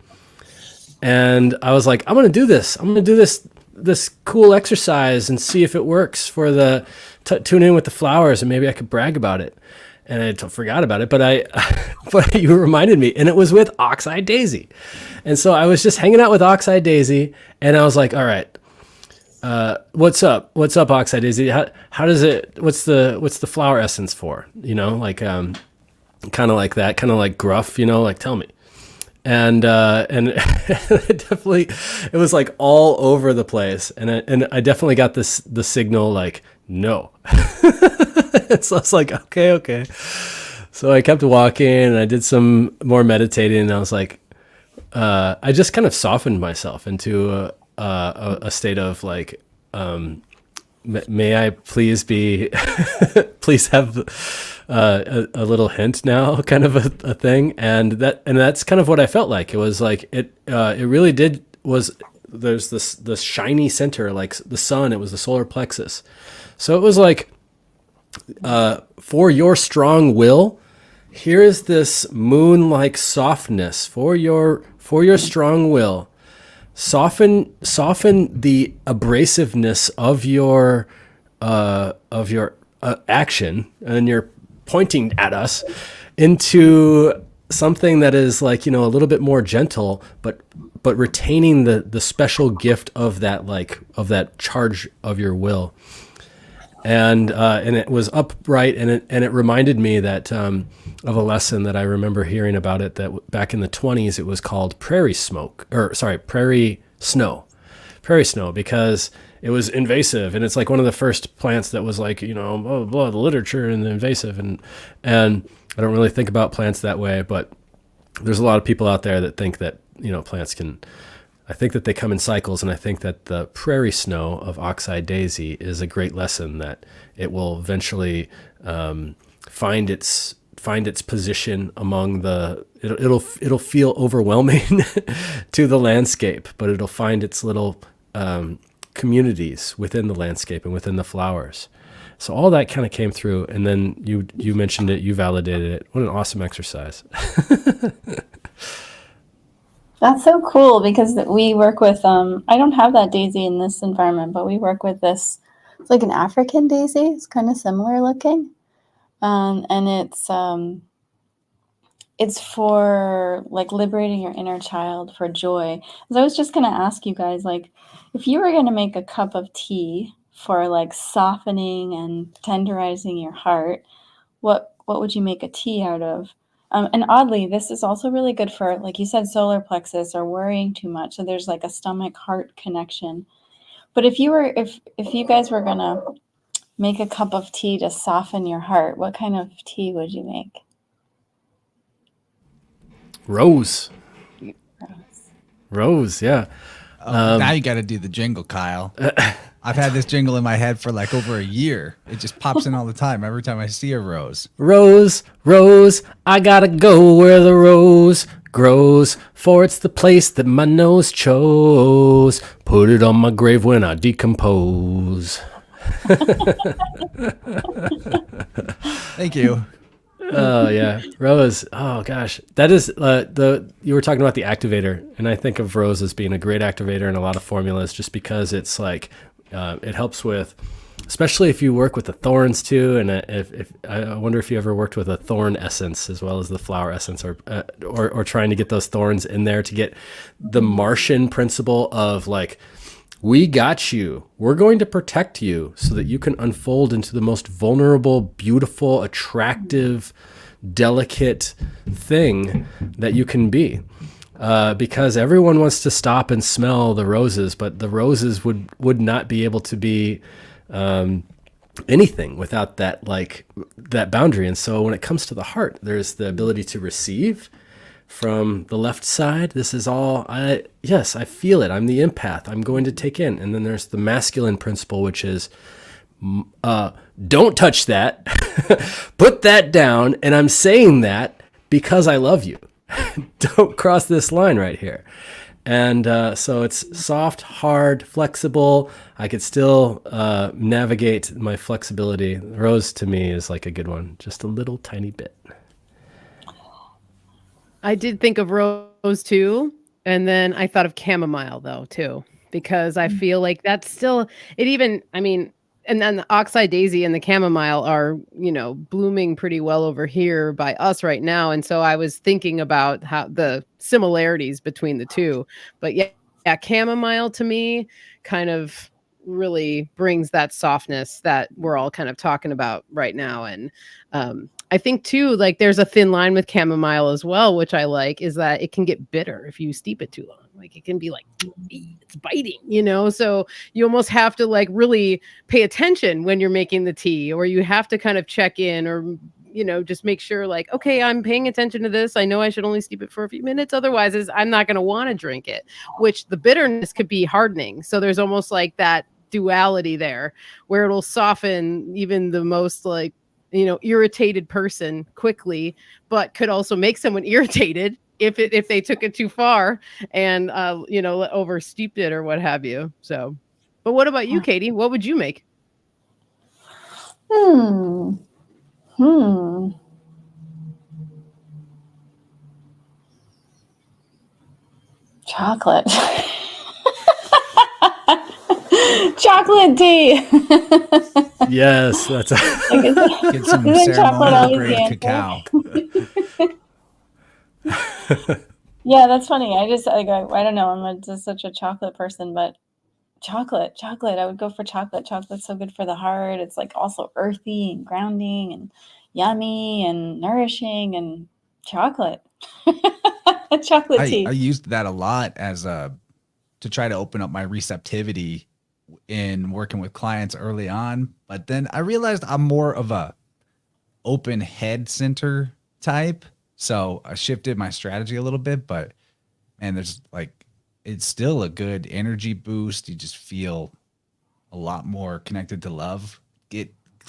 And I was like, I'm going to do this. I'm going to do this cool exercise and see if it works for tune in with the flowers, and maybe I could brag about it. And I forgot about it, but you reminded me, and it was with oxeye daisy. And so I was just hanging out with oxeye daisy, and I was like, all right, what's up oxeye daisy? How does it, what's the flower essence for? You know, like, kind of like that, kind of like gruff, you know, like, tell me. And it was like all over the place. And I definitely got the signal, like, no. So I was like, okay. So I kept walking, and I did some more meditating, and I was like, I just kind of softened myself into a state of like, may I please be, please have a little hint now, kind of a thing. And that's kind of what I felt like. It was like, it really there's this shiny center, like the sun. It was the solar plexus. So it was like, for your strong will, here is this moon-like softness for your strong will. Soften the abrasiveness of your action, and you're pointing at us, into something that is like, you know, a little bit more gentle, but retaining the special gift of that, like, of that charge of your will. and it was upright, and it reminded me that of a lesson that I remember hearing about it, that back in the 20s it was called prairie snow, because it was invasive, and it's like one of the first plants that was like, the literature and the invasive, and I don't really think about plants that way, but there's a lot of people out there that think that plants can. I think that they come in cycles, and I think that the prairie snow of oxeye daisy is a great lesson, that it will eventually find its position among the. It'll feel overwhelming to the landscape, but it'll find its little communities within the landscape and within the flowers. So all that kind of came through, and then you mentioned it, you validated it. What an awesome exercise! That's so cool, because we work with, I don't have that daisy in this environment, but we work with this, it's like an African daisy. It's kind of similar looking. And it's for like liberating your inner child, for joy. So I was just going to ask you guys, like, if you were going to make a cup of tea for like softening and tenderizing your heart, what would you make a tea out of? And oddly, this is also really good for, like you said, solar plexus or worrying too much. So there's like a stomach-heart connection. But if you guys were gonna make a cup of tea to soften your heart, what kind of tea would you make? Rose, yeah. Now you got to do the jingle, Kyle. I've had this jingle in my head for like over a year. It just pops in all the time every time I see a rose. Rose, rose, I gotta go where the rose grows, for it's the place that my nose chose. Put it on my grave when I decompose. Thank you. Oh yeah, rose. Oh gosh, that is you were talking about the activator, and I think of rose as being a great activator in a lot of formulas, just because it's like it helps with, especially if you work with the thorns too. And if I wonder if you ever worked with a thorn essence as well as the flower essence, or trying to get those thorns in there to get the Martian principle of like, we got you. We're going to protect you so that you can unfold into the most vulnerable, beautiful, attractive, delicate thing that you can be. Because everyone wants to stop and smell the roses, but the roses would not be able to be anything without that boundary. And so when it comes to the heart, there's the ability to receive from the left side. This is all, I feel it. I'm the empath. I'm going to take in. And then there's the masculine principle, which is, don't touch that, put that down. And I'm saying that because I love you. Don't cross this line right here. And so it's soft, hard, flexible. I could still navigate my flexibility. Rose to me is like a good one, just a little tiny bit. I did think of rose too, and then I thought of chamomile though too, because I feel like that's still and then the oxeye daisy and the chamomile are, blooming pretty well over here by us right now. And so I was thinking about how the similarities between the two. But yeah, chamomile to me kind of really brings that softness that we're all kind of talking about right now. And I think too, like there's a thin line with chamomile as well, which I like, is that it can get bitter if you steep it too long. Like it can be like, it's biting, so you almost have to like really pay attention when you're making the tea, or you have to kind of check in, or, just make sure like, okay, I'm paying attention to this. I know I should only steep it for a few minutes. Otherwise I'm not going to want to drink it, which the bitterness could be hardening. So there's almost like that duality there where it'll soften even the most like, irritated person quickly, but could also make someone irritated if they took it too far and over steeped it or what have you. So, but what about you, Katie? What would you make? Chocolate. Chocolate tea. Yes, that's Get some ceremonial grade cacao. Yeah, that's funny. I don't know. I'm just such a chocolate person, but chocolate. I would go for chocolate. Chocolate's so good for the heart. It's like also earthy and grounding and yummy and nourishing and chocolate. Chocolate tea. I used that a lot as to try to open up my receptivity in working with clients early on. But then I realized I'm more of a open head center type. So I shifted my strategy a little bit, but man, there's like, it's still a good energy boost. You just feel a lot more connected to love.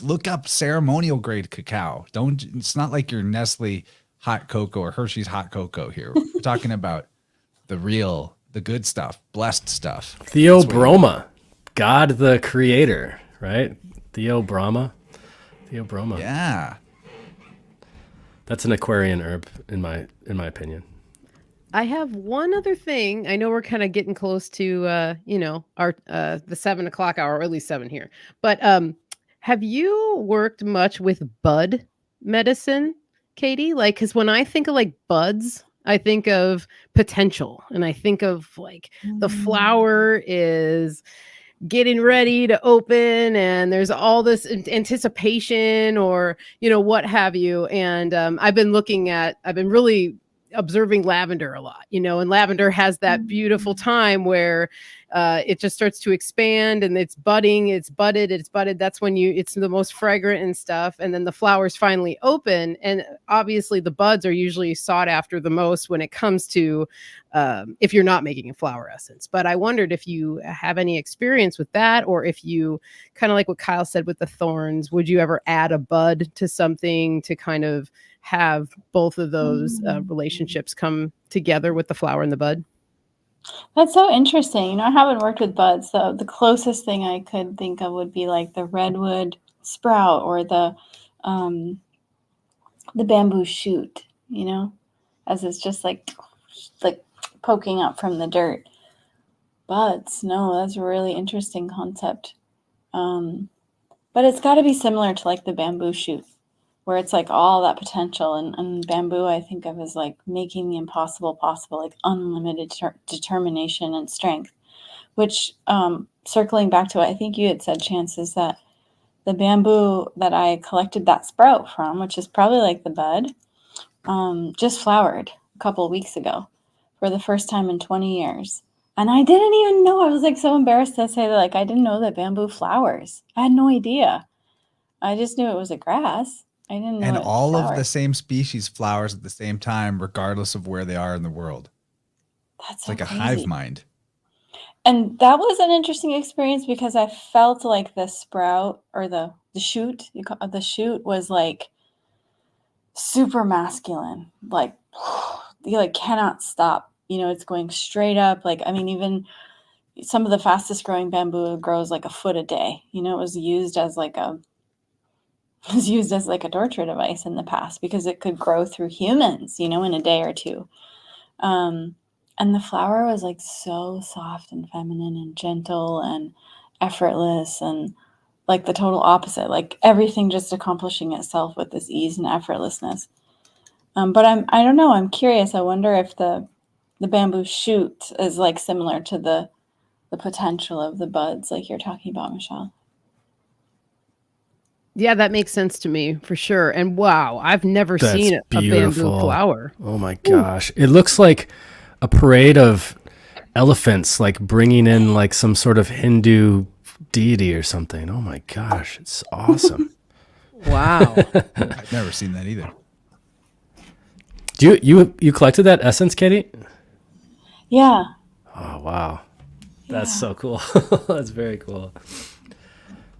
Look up ceremonial grade cacao. It's not like your Nestle hot cocoa or Hershey's hot cocoa here. We're talking about the good stuff, blessed stuff. Theobroma, God the creator, right? Theobroma. Yeah. That's an Aquarian herb in my opinion. I have one other thing. I know we're kind of getting close to our the 7 o'clock hour, or at least 7 here. But have you worked much with bud medicine, Katie? Like, because when I think of like buds, I think of potential, and I think of like the flower is getting ready to open, and there's all this anticipation, or what have you. And I've been really observing lavender a lot, and lavender has that beautiful time where it just starts to expand, and it's budding, it's budded. That's when it's the most fragrant and stuff. And then the flowers finally open. And obviously the buds are usually sought after the most when it comes to, if you're not making a flower essence. But I wondered if you have any experience with that, or if you kind of like what Kyle said with the thorns, would you ever add a bud to something to kind of have both of those relationships come together with the flower and the bud? That's so interesting. I haven't worked with buds, so the closest thing I could think of would be like the redwood sprout or the bamboo shoot, as it's just like poking up from the dirt. Buds, no, that's a really interesting concept. But it's got to be similar to like the bamboo shoot, where it's like all that potential, and bamboo I think of as like making the impossible possible, like unlimited determination and strength, which circling back to what I think you had said, Chance, is that the bamboo that I collected that sprout from, which is probably like the bud, just flowered a couple of weeks ago for the first time in 20 years. And I didn't even know. I was like so embarrassed to say that, like, I didn't know that bamboo flowers. I had no idea. I just knew it was a grass. I didn't know. And it all flowered. of the same species flowers at the same time, regardless of where they are in the world. That's It's like crazy. a hive mind. And that was an interesting experience because I felt like the sprout or the shoot, the shoot was like super masculine. Like you like cannot stop. It's going straight up. Like, I mean, even some of the fastest growing bamboo grows like a foot a day. It was used as like a torture device in the past because it could grow through humans, in a day or two. And the flower was like so soft and feminine and gentle and effortless, and like the total opposite, like everything just accomplishing itself with this ease and effortlessness. But I don't know. I'm curious. I wonder if the bamboo shoot is like similar to the potential of the buds, like you're talking about, Michelle. Yeah, that makes sense to me for sure. And wow, I've never seen a bamboo flower. Oh my gosh. It looks like a parade of elephants, like bringing in like some sort of Hindu deity or something. Oh my gosh. It's awesome. Wow. I've never seen that either. Do you collected that essence, Katie? Yeah. Oh, wow. That's so cool. That's very cool.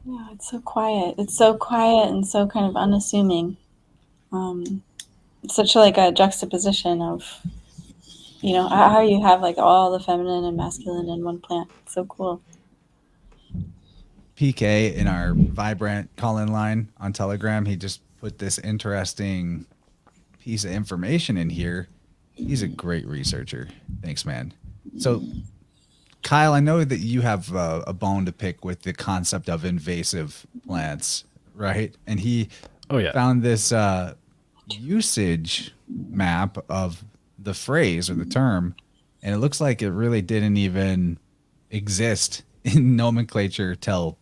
Yeah, it's so quiet. It's so quiet and so kind of unassuming. It's such like a juxtaposition of, how you have like all the feminine and masculine in one plant. It's so cool. PK in our Vibe Rant call-in line on Telegram, he just put this interesting piece of information in here. He's a great researcher. Thanks, man. So, Kyle, I know that you have a bone to pick with the concept of invasive plants, right? And he found this usage map of the phrase or the term, and it looks like it really didn't even exist in nomenclature till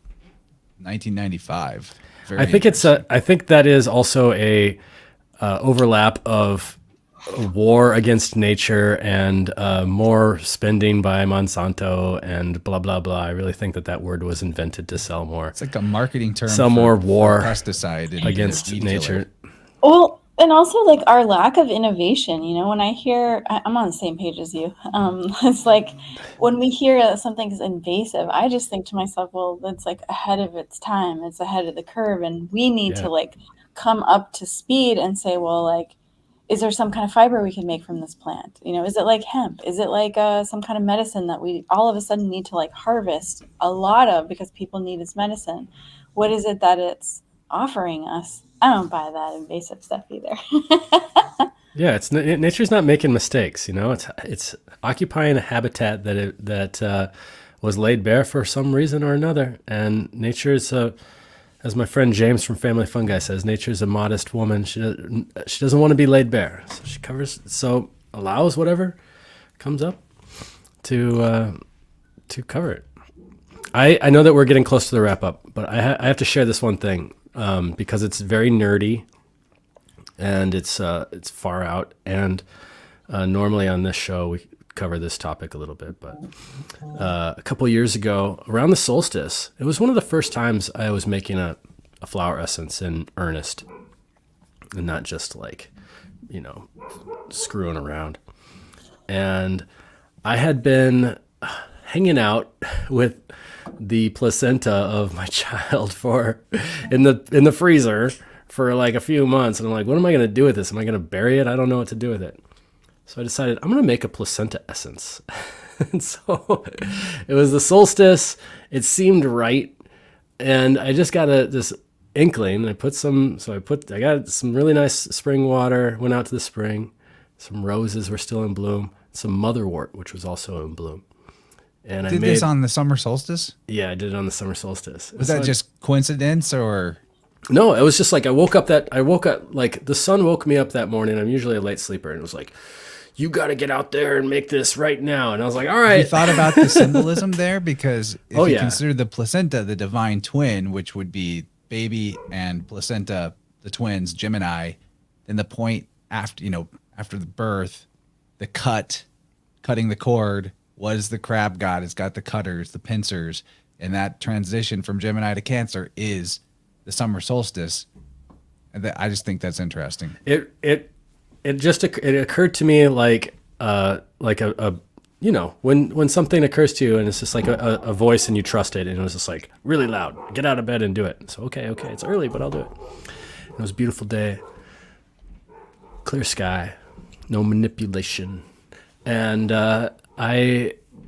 1995. Very I think I think that is also a overlap of a war against nature and more spending by Monsanto and blah blah blah. I really think that word was invented to sell more. It's like a marketing term. Sell more war for pesticide against nature. Well, and also like our lack of innovation. You know, when I hear, I'm on the same page as you. It's like when we hear that something's invasive, I just think to myself, well, it's like ahead of its time. It's ahead of the curve, and we need to like come up to speed and say, well, like, is there some kind of fiber we can make from this plant? You know, is it like hemp? Is it like some kind of medicine that we all of a sudden need to like harvest a lot of because people need its medicine? What is it that it's offering us? I don't buy that invasive stuff either. Yeah, nature's not making mistakes. You know, it's occupying a habitat that was laid bare for some reason or another, and nature's as my friend James from Family Fungi says, nature's a modest woman. She doesn't want to be laid bare, so she allows whatever comes up to cover it. I know that we're getting close to the wrap up, but I have to share this one thing because it's very nerdy and it's far out. And normally on this show we cover this topic a little bit, but a couple years ago around the solstice, it was one of the first times I was making a flower essence in earnest and not just like, you know, screwing around. And I had been hanging out with the placenta of my child in the freezer for like a few months, and I'm like, what am I going to do with this? Am I going to bury it? I don't know what to do with it. So I decided I'm going to make a placenta essence. And so it was the solstice. It seemed right. And I just got this inkling. I got some really nice spring water, went out to the spring. Some roses were still in bloom. Some motherwort, which was also in bloom. And did this on the summer solstice? Yeah, I did it on the summer solstice. Was that just coincidence or? No, it was just like I woke up like the sun woke me up that morning. I'm usually a late sleeper, and it was like, you got to get out there and make this right now. And I was like, all right. You thought about the symbolism there? Because if you consider the placenta the divine twin, which would be baby and placenta, the twins, Gemini, then the point after the birth, the cutting the cord was the crab god. It's got the cutters, the pincers, and that transition from Gemini to Cancer is the summer solstice. And I just think that's interesting. It occurred to me like when something occurs to you and it's just like a voice and you trust it, and it was just like really loud, get out of bed and do it. So okay, it's early, but I'll do it. It was a beautiful day, clear sky, no manipulation, and I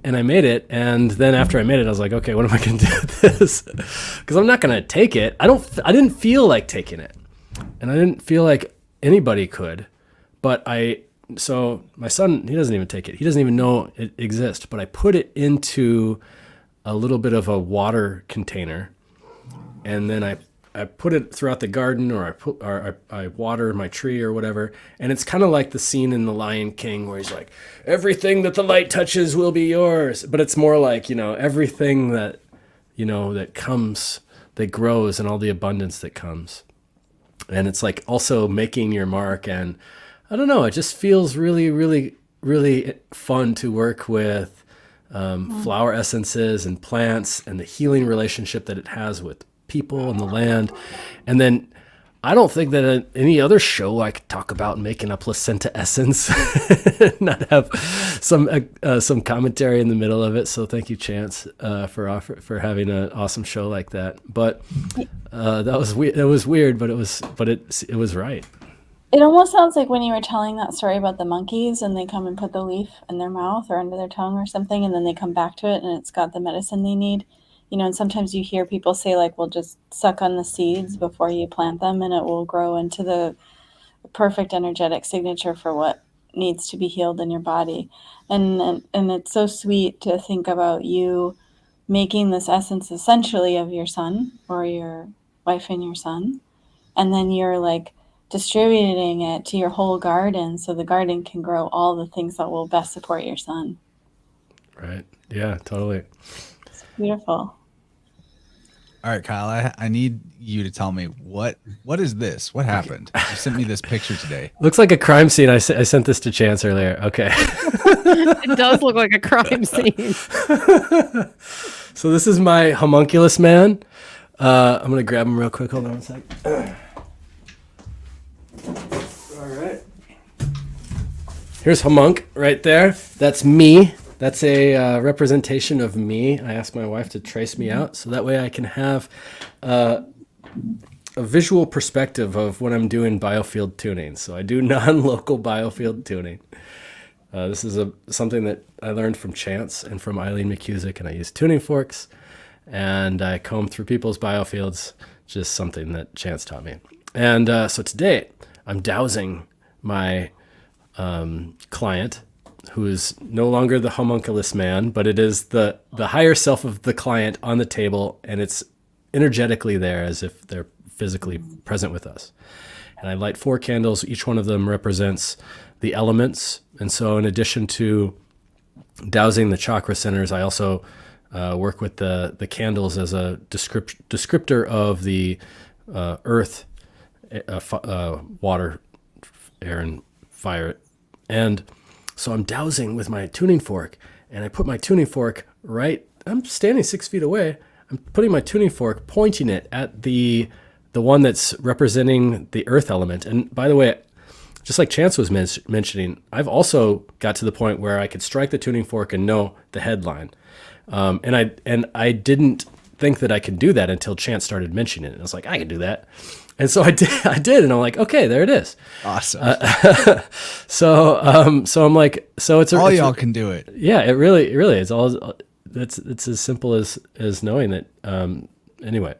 made it. And then after I made it, I was like, okay, what am I going to do with this? Because I'm not going to take it. I didn't feel like taking it, and I didn't feel like anybody could. But so my son, he doesn't even take it. He doesn't even know it exists. But I put it into a little bit of a water container, and then I put it throughout the garden, or I water my tree or whatever. And it's kind of like the scene in The Lion King where he's like, everything that the light touches will be yours. But it's more like, everything that, that comes, that grows, and all the abundance that comes. And it's like also making your mark. And I don't know, it just feels really, really, really fun to work with flower essences and plants and the healing relationship that it has with people and the land. And then I don't think that any other show I could talk about making a placenta essence not have some commentary in the middle of it. So thank you, Chance, for having an awesome show like that. But that was weird. It was weird, but it was right. It almost sounds like when you were telling that story about the monkeys and they come and put the leaf in their mouth or under their tongue or something, and then they come back to it and it's got the medicine they need. And sometimes you hear people say, like, well, just suck on the seeds before you plant them and it will grow into the perfect energetic signature for what needs to be healed in your body. And it's so sweet to think about you making this essence essentially of your son or your wife and your son. And then you're like distributing it to your whole garden so the garden can grow all the things that will best support your son. Right. Yeah, totally. Beautiful. All right, Kyle, I need you to tell me what is this? What happened? You sent me this picture today. Looks like a crime scene. I sent this to Chance earlier. Okay. It does look like a crime scene. So this is my homunculus man. I'm going to grab him real quick. Hold on one sec. All right. Here's Homunc right there. That's me. That's a representation of me. I asked my wife to trace me out so that way I can have a visual perspective of when I'm doing biofield tuning. So I do non-local biofield tuning. This is something that I learned from Chance and from Eileen McCusick, and I use tuning forks, and I comb through people's biofields, just something that Chance taught me. And so today I'm dowsing my client, who is no longer the homunculus man, but it is the higher self of the client on the table, and it's energetically there as if they're physically present with us. And I light 4 candles. Each one of them represents the elements. And so in addition to dowsing the chakra centers, I also work with the candles as a descriptor of the earth, water, air, and fire. And so I'm dowsing with my tuning fork, and I put my tuning fork I'm standing 6 feet away. I'm putting my tuning fork, pointing it at the one that's representing the earth element. And by the way, just like Chance was mentioning, I've also got to the point where I could strike the tuning fork and know the headline. And I didn't think that I could do that until Chance started mentioning it. And I was like, I can do that. And so I did, and I'm like, okay, there it is. Awesome. So I'm like, so all y'all can do it. Yeah, it really is. It's as simple as knowing that. Anyway,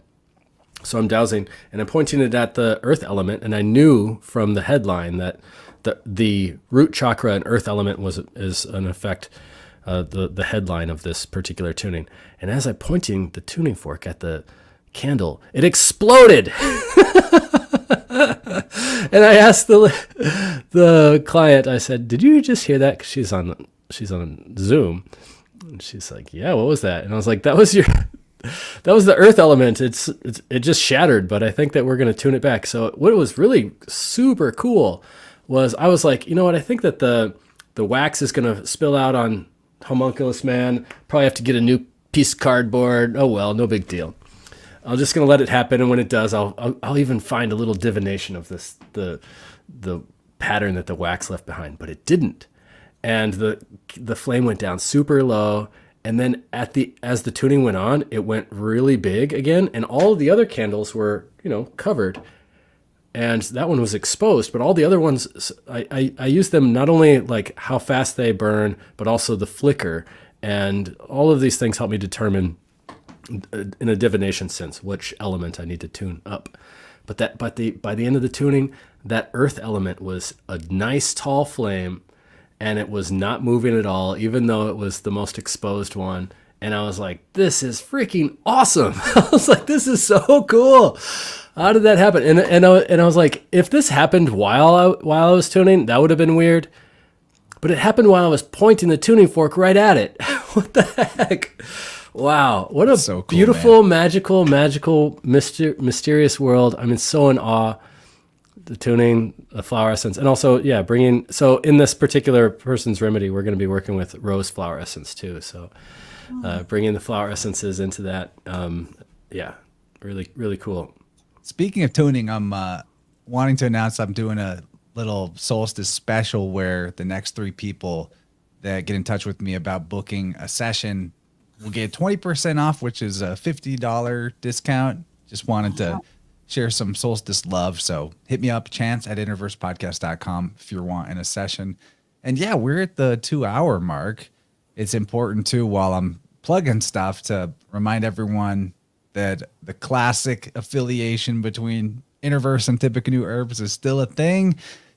so I'm dowsing, and I'm pointing it at the earth element, and I knew from the headline that the root chakra and earth element is in effect the headline of this particular tuning. And as I'm pointing the tuning fork at the candle, it exploded. And I asked the client, I said, did you just hear that? 'Cause she's on Zoom. And she's like, yeah, what was that? And I was like, that was the earth element. It just shattered, but I think that we're going to tune it back. So what was really super cool was I was like, you know what? I think that the wax is going to spill out on homunculus man. Probably have to get a new piece of cardboard. Oh, well, no big deal. I'm just going to let it happen, and when it does, I'll even find a little divination of the pattern that the wax left behind, but it didn't. And the flame went down super low, and then as the tuning went on, it went really big again, and all of the other candles were, covered, and that one was exposed, but all the other ones, I used them not only like how fast they burn, but also the flicker, and all of these things help me determine in a divination sense which element I need to tune up. But by the end of the tuning, that earth element was a nice tall flame, and it was not moving at all, even though it was the most exposed one. And I was like, this is freaking awesome. I was like, this is so cool. How did that happen? And I was like, if this happened while I was tuning, that would have been weird. But it happened while I was pointing the tuning fork right at it. What the heck? Wow, what a so cool, beautiful, man. magical, mysterious world. I'm so in awe. The tuning, the flower essence, and also, so in this particular person's remedy, we're going to be working with rose flower essence too. So bringing the flower essences into that, really, really cool. Speaking of tuning, I'm wanting to announce I'm doing a little solstice special where the next 3 people that get in touch with me about booking a session will get 20% off, which is a $50 discount. Just wanted to share some solstice love. So hit me up, chance@InnerVersePodcast.com if you're wanting a session. And yeah, we're at the 2-hour mark. It's important too, while I'm plugging stuff, to remind everyone that the classic affiliation between InnerVerse and Tippecanoe Herbs is still a thing.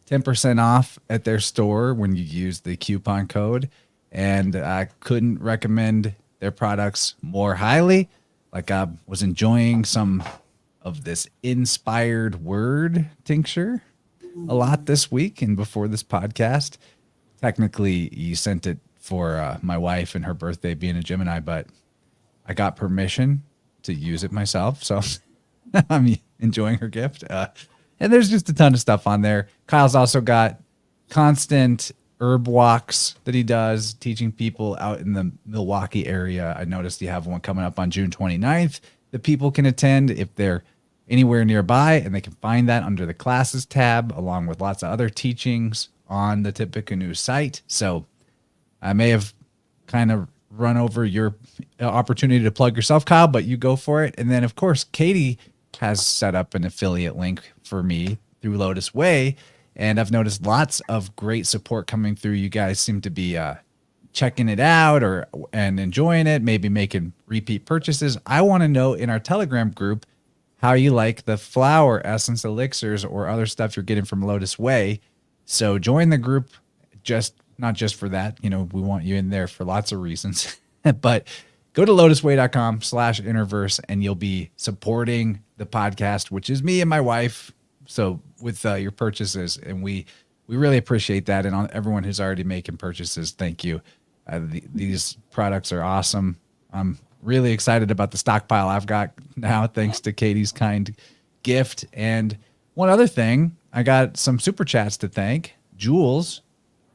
10% off at their store when you use the coupon code. And I couldn't recommend their products more highly. Like, I was enjoying some of this inspired word tincture a lot this week and before this podcast. Technically, you sent it for my wife and her birthday being a Gemini, but I got permission to use it myself. So I'm enjoying her gift. And there's just a ton of stuff on there. Kyle's also got constant herb walks that he does, teaching people out in the Milwaukee area. I noticed you have one coming up on June 29th that people can attend if they're anywhere nearby, and they can find that under the classes tab, along with lots of other teachings on the Tippecanoe site. So I may have kind of run over your opportunity to plug yourself, Kyle, but you go for it. And then, of course, Katie has set up an affiliate link for me through LOTUSWEI, and I've noticed lots of great support coming through. You guys seem to be checking it out and enjoying it, maybe making repeat purchases. I want to know in our Telegram group how you like the flower essence elixirs or other stuff you're getting from LOTUSWEI. So join the group, not just for that. You know, we want you in there for lots of reasons. But go to lotuswei.com/InnerVerse and you'll be supporting the podcast, which is me and my wife. So with your purchases, and we really appreciate that. And on everyone who's already making purchases, thank you. These products are awesome. I'm really excited about the stockpile I've got now, thanks to Katie's kind gift. And one other thing, I got some super chats to thank. Jules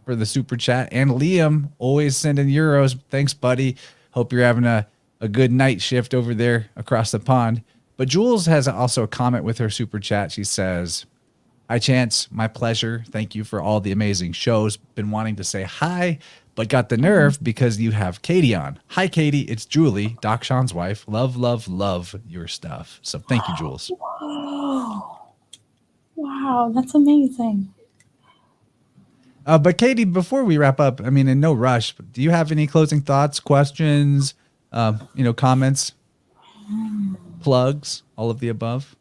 for the super chat, and Liam always sending euros. Thanks, buddy. Hope you're having a good night shift over there across the pond. But Jules has also a comment with her super chat. She says, "Hi, Chance. My pleasure. Thank you for all the amazing shows. Been wanting to say hi, but got the nerve because you have Katie on. Hi, Katie. It's Julie, Doc Sean's wife. Love, love, love your stuff." So thank you, Jules. Whoa. Wow, that's amazing. But Katie, before we wrap up, I mean, in no rush, but do you have any closing thoughts, questions, comments, plugs, all of the above?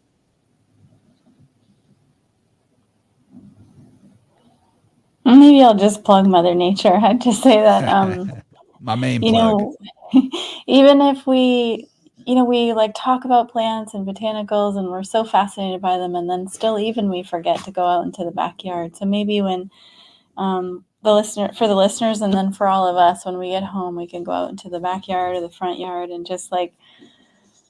Maybe I'll just plug Mother Nature. I'd just say that, My main you plug. know, even if we like talk about plants and botanicals and we're so fascinated by them, and then still even we forget to go out into the backyard. So maybe when the listeners and then for all of us, when we get home, we can go out into the backyard or the front yard and just like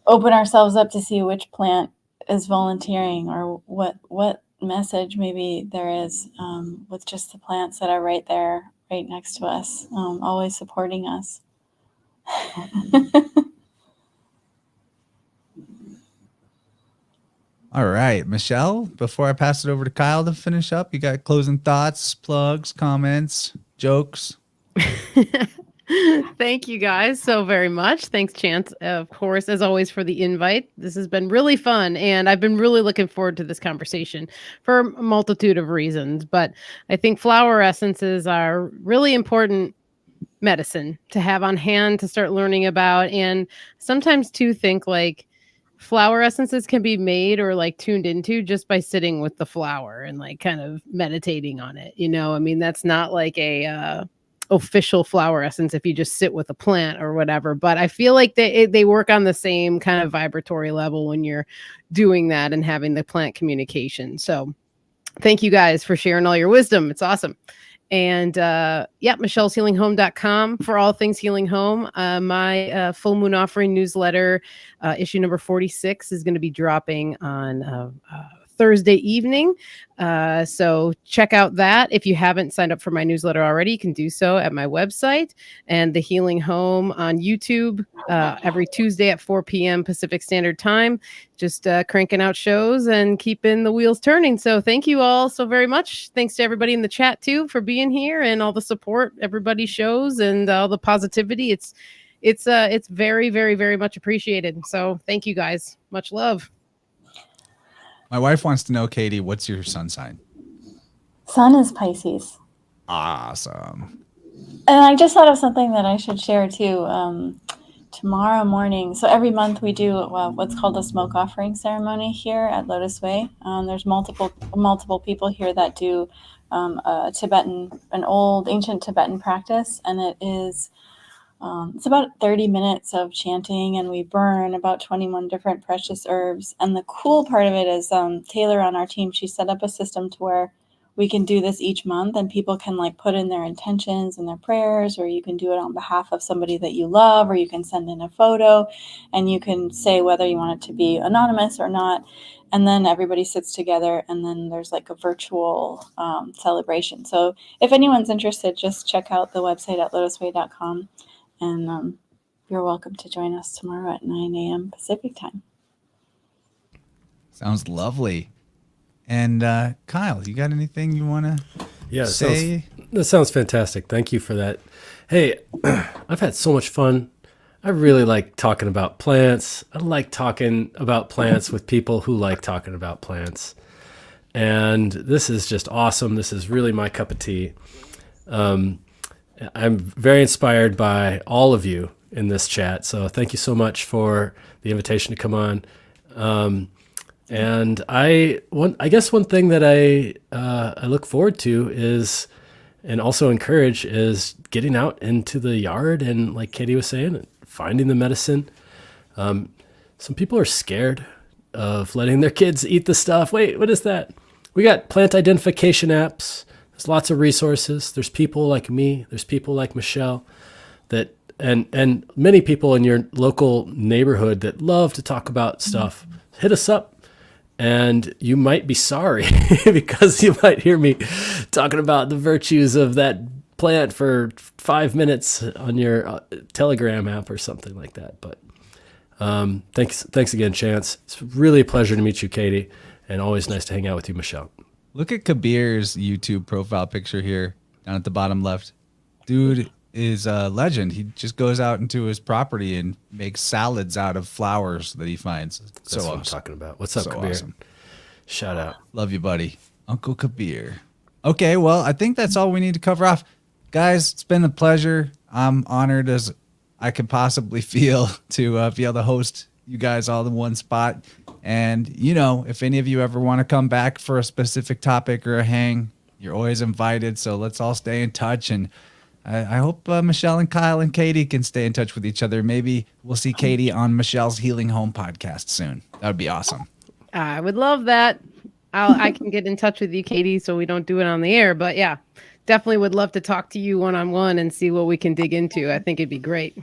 open ourselves up to see which plant is volunteering or what message maybe there is with just the plants that are right there, right next to us, always supporting us. All right, Michelle, before I pass it over to Kyle to finish up, you got closing thoughts, plugs, comments, jokes? Thank you guys so very much. Thanks, Chance, of course, as always, for the invite. This has been really fun, and I've been really looking forward to this conversation for a multitude of reasons. But I think flower essences are really important medicine to have on hand to start learning about, and sometimes to think like flower essences can be made or like tuned into just by sitting with the flower and like kind of meditating on it. You know, I mean, that's not like a official flower essence if you just sit with a plant or whatever, but I feel like they work on the same kind of vibratory level when you're doing that and having the plant communication. So thank you guys for sharing all your wisdom. It's awesome. And michelleshealinghome.com for all things healing home. My full moon offering newsletter, issue number 46, is going to be dropping on Thursday evening. So check out that. If you haven't signed up for my newsletter already, you can do so at my website, and the Healing Home on YouTube every Tuesday at 4 p.m. Pacific Standard Time. Just cranking out shows and keeping the wheels turning. So thank you all so very much. Thanks to everybody in the chat too for being here and all the support everybody shows and all the positivity. It's very, very, very much appreciated. So thank you guys. Much love. My wife wants to know, Katie, what's your sun sign? Sun is Pisces. Awesome. And I just thought of something that I should share too. Tomorrow morning, so every month we do what's called a smoke offering ceremony here at LOTUSWEI. There's multiple people here that do an old ancient Tibetan practice, and it is it's about 30 minutes of chanting, and we burn about 21 different precious herbs. And the cool part of it is Taylor on our team, she set up a system to where we can do this each month, and people can like put in their intentions and their prayers, or you can do it on behalf of somebody that you love, or you can send in a photo and you can say whether you want it to be anonymous or not. And then everybody sits together, and then there's like a virtual celebration. So if anyone's interested, just check out the website at lotuswei.com, and you're welcome to join us tomorrow at 9 a.m. Pacific time. Sounds lovely. And Kyle, you got anything you want to say? That sounds fantastic. Thank you for that. Hey, I've had so much fun. I really like talking about plants. I like talking about plants with people who like talking about plants. And this is just awesome. This is really my cup of tea. I'm very inspired by all of you in this chat. So thank you so much for the invitation to come on. And I guess one thing that I look forward to is, and also encourage, is getting out into the yard and, like Katie was saying, finding the medicine. Some people are scared of letting their kids eat the stuff. Wait, what is that? We got plant identification apps. There's lots of resources. There's people like me. There's people like Michelle that, and many people in your local neighborhood that love to talk about stuff. Hit us up. And you might be sorry because you might hear me talking about the virtues of that plant for 5 minutes on your Telegram app or something like that. But thanks again, Chance. It's really a pleasure to meet you, Katie, and always nice to hang out with you, Michelle. Look at Kabir's YouTube profile picture here down at the bottom left. Dude is a legend. He just goes out into his property and makes salads out of flowers that he finds. That's what I'm talking about. What's up, Kabir? Awesome. Shout out. Love you, buddy. Uncle Kabir. Okay, well, I think that's all we need to cover off. Guys, it's been a pleasure. I'm honored as I could possibly feel to be able to host you guys all in one spot. And, you know, if any of you ever want to come back for a specific topic or a hang, you're always invited. So let's all stay in touch. And I hope Michelle and Kyle and Katie can stay in touch with each other. Maybe we'll see Katie on Michelle's Healing Home podcast soon. That would be awesome. I would love that. I can get in touch with you, Katie, so we don't do it on the air. But yeah, definitely would love to talk to you one-on-one and see what we can dig into. I think it'd be great.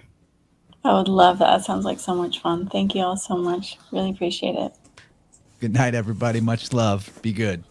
I would love that. It sounds like so much fun. Thank you all so much. Really appreciate it. Good night, everybody. Much love. Be good.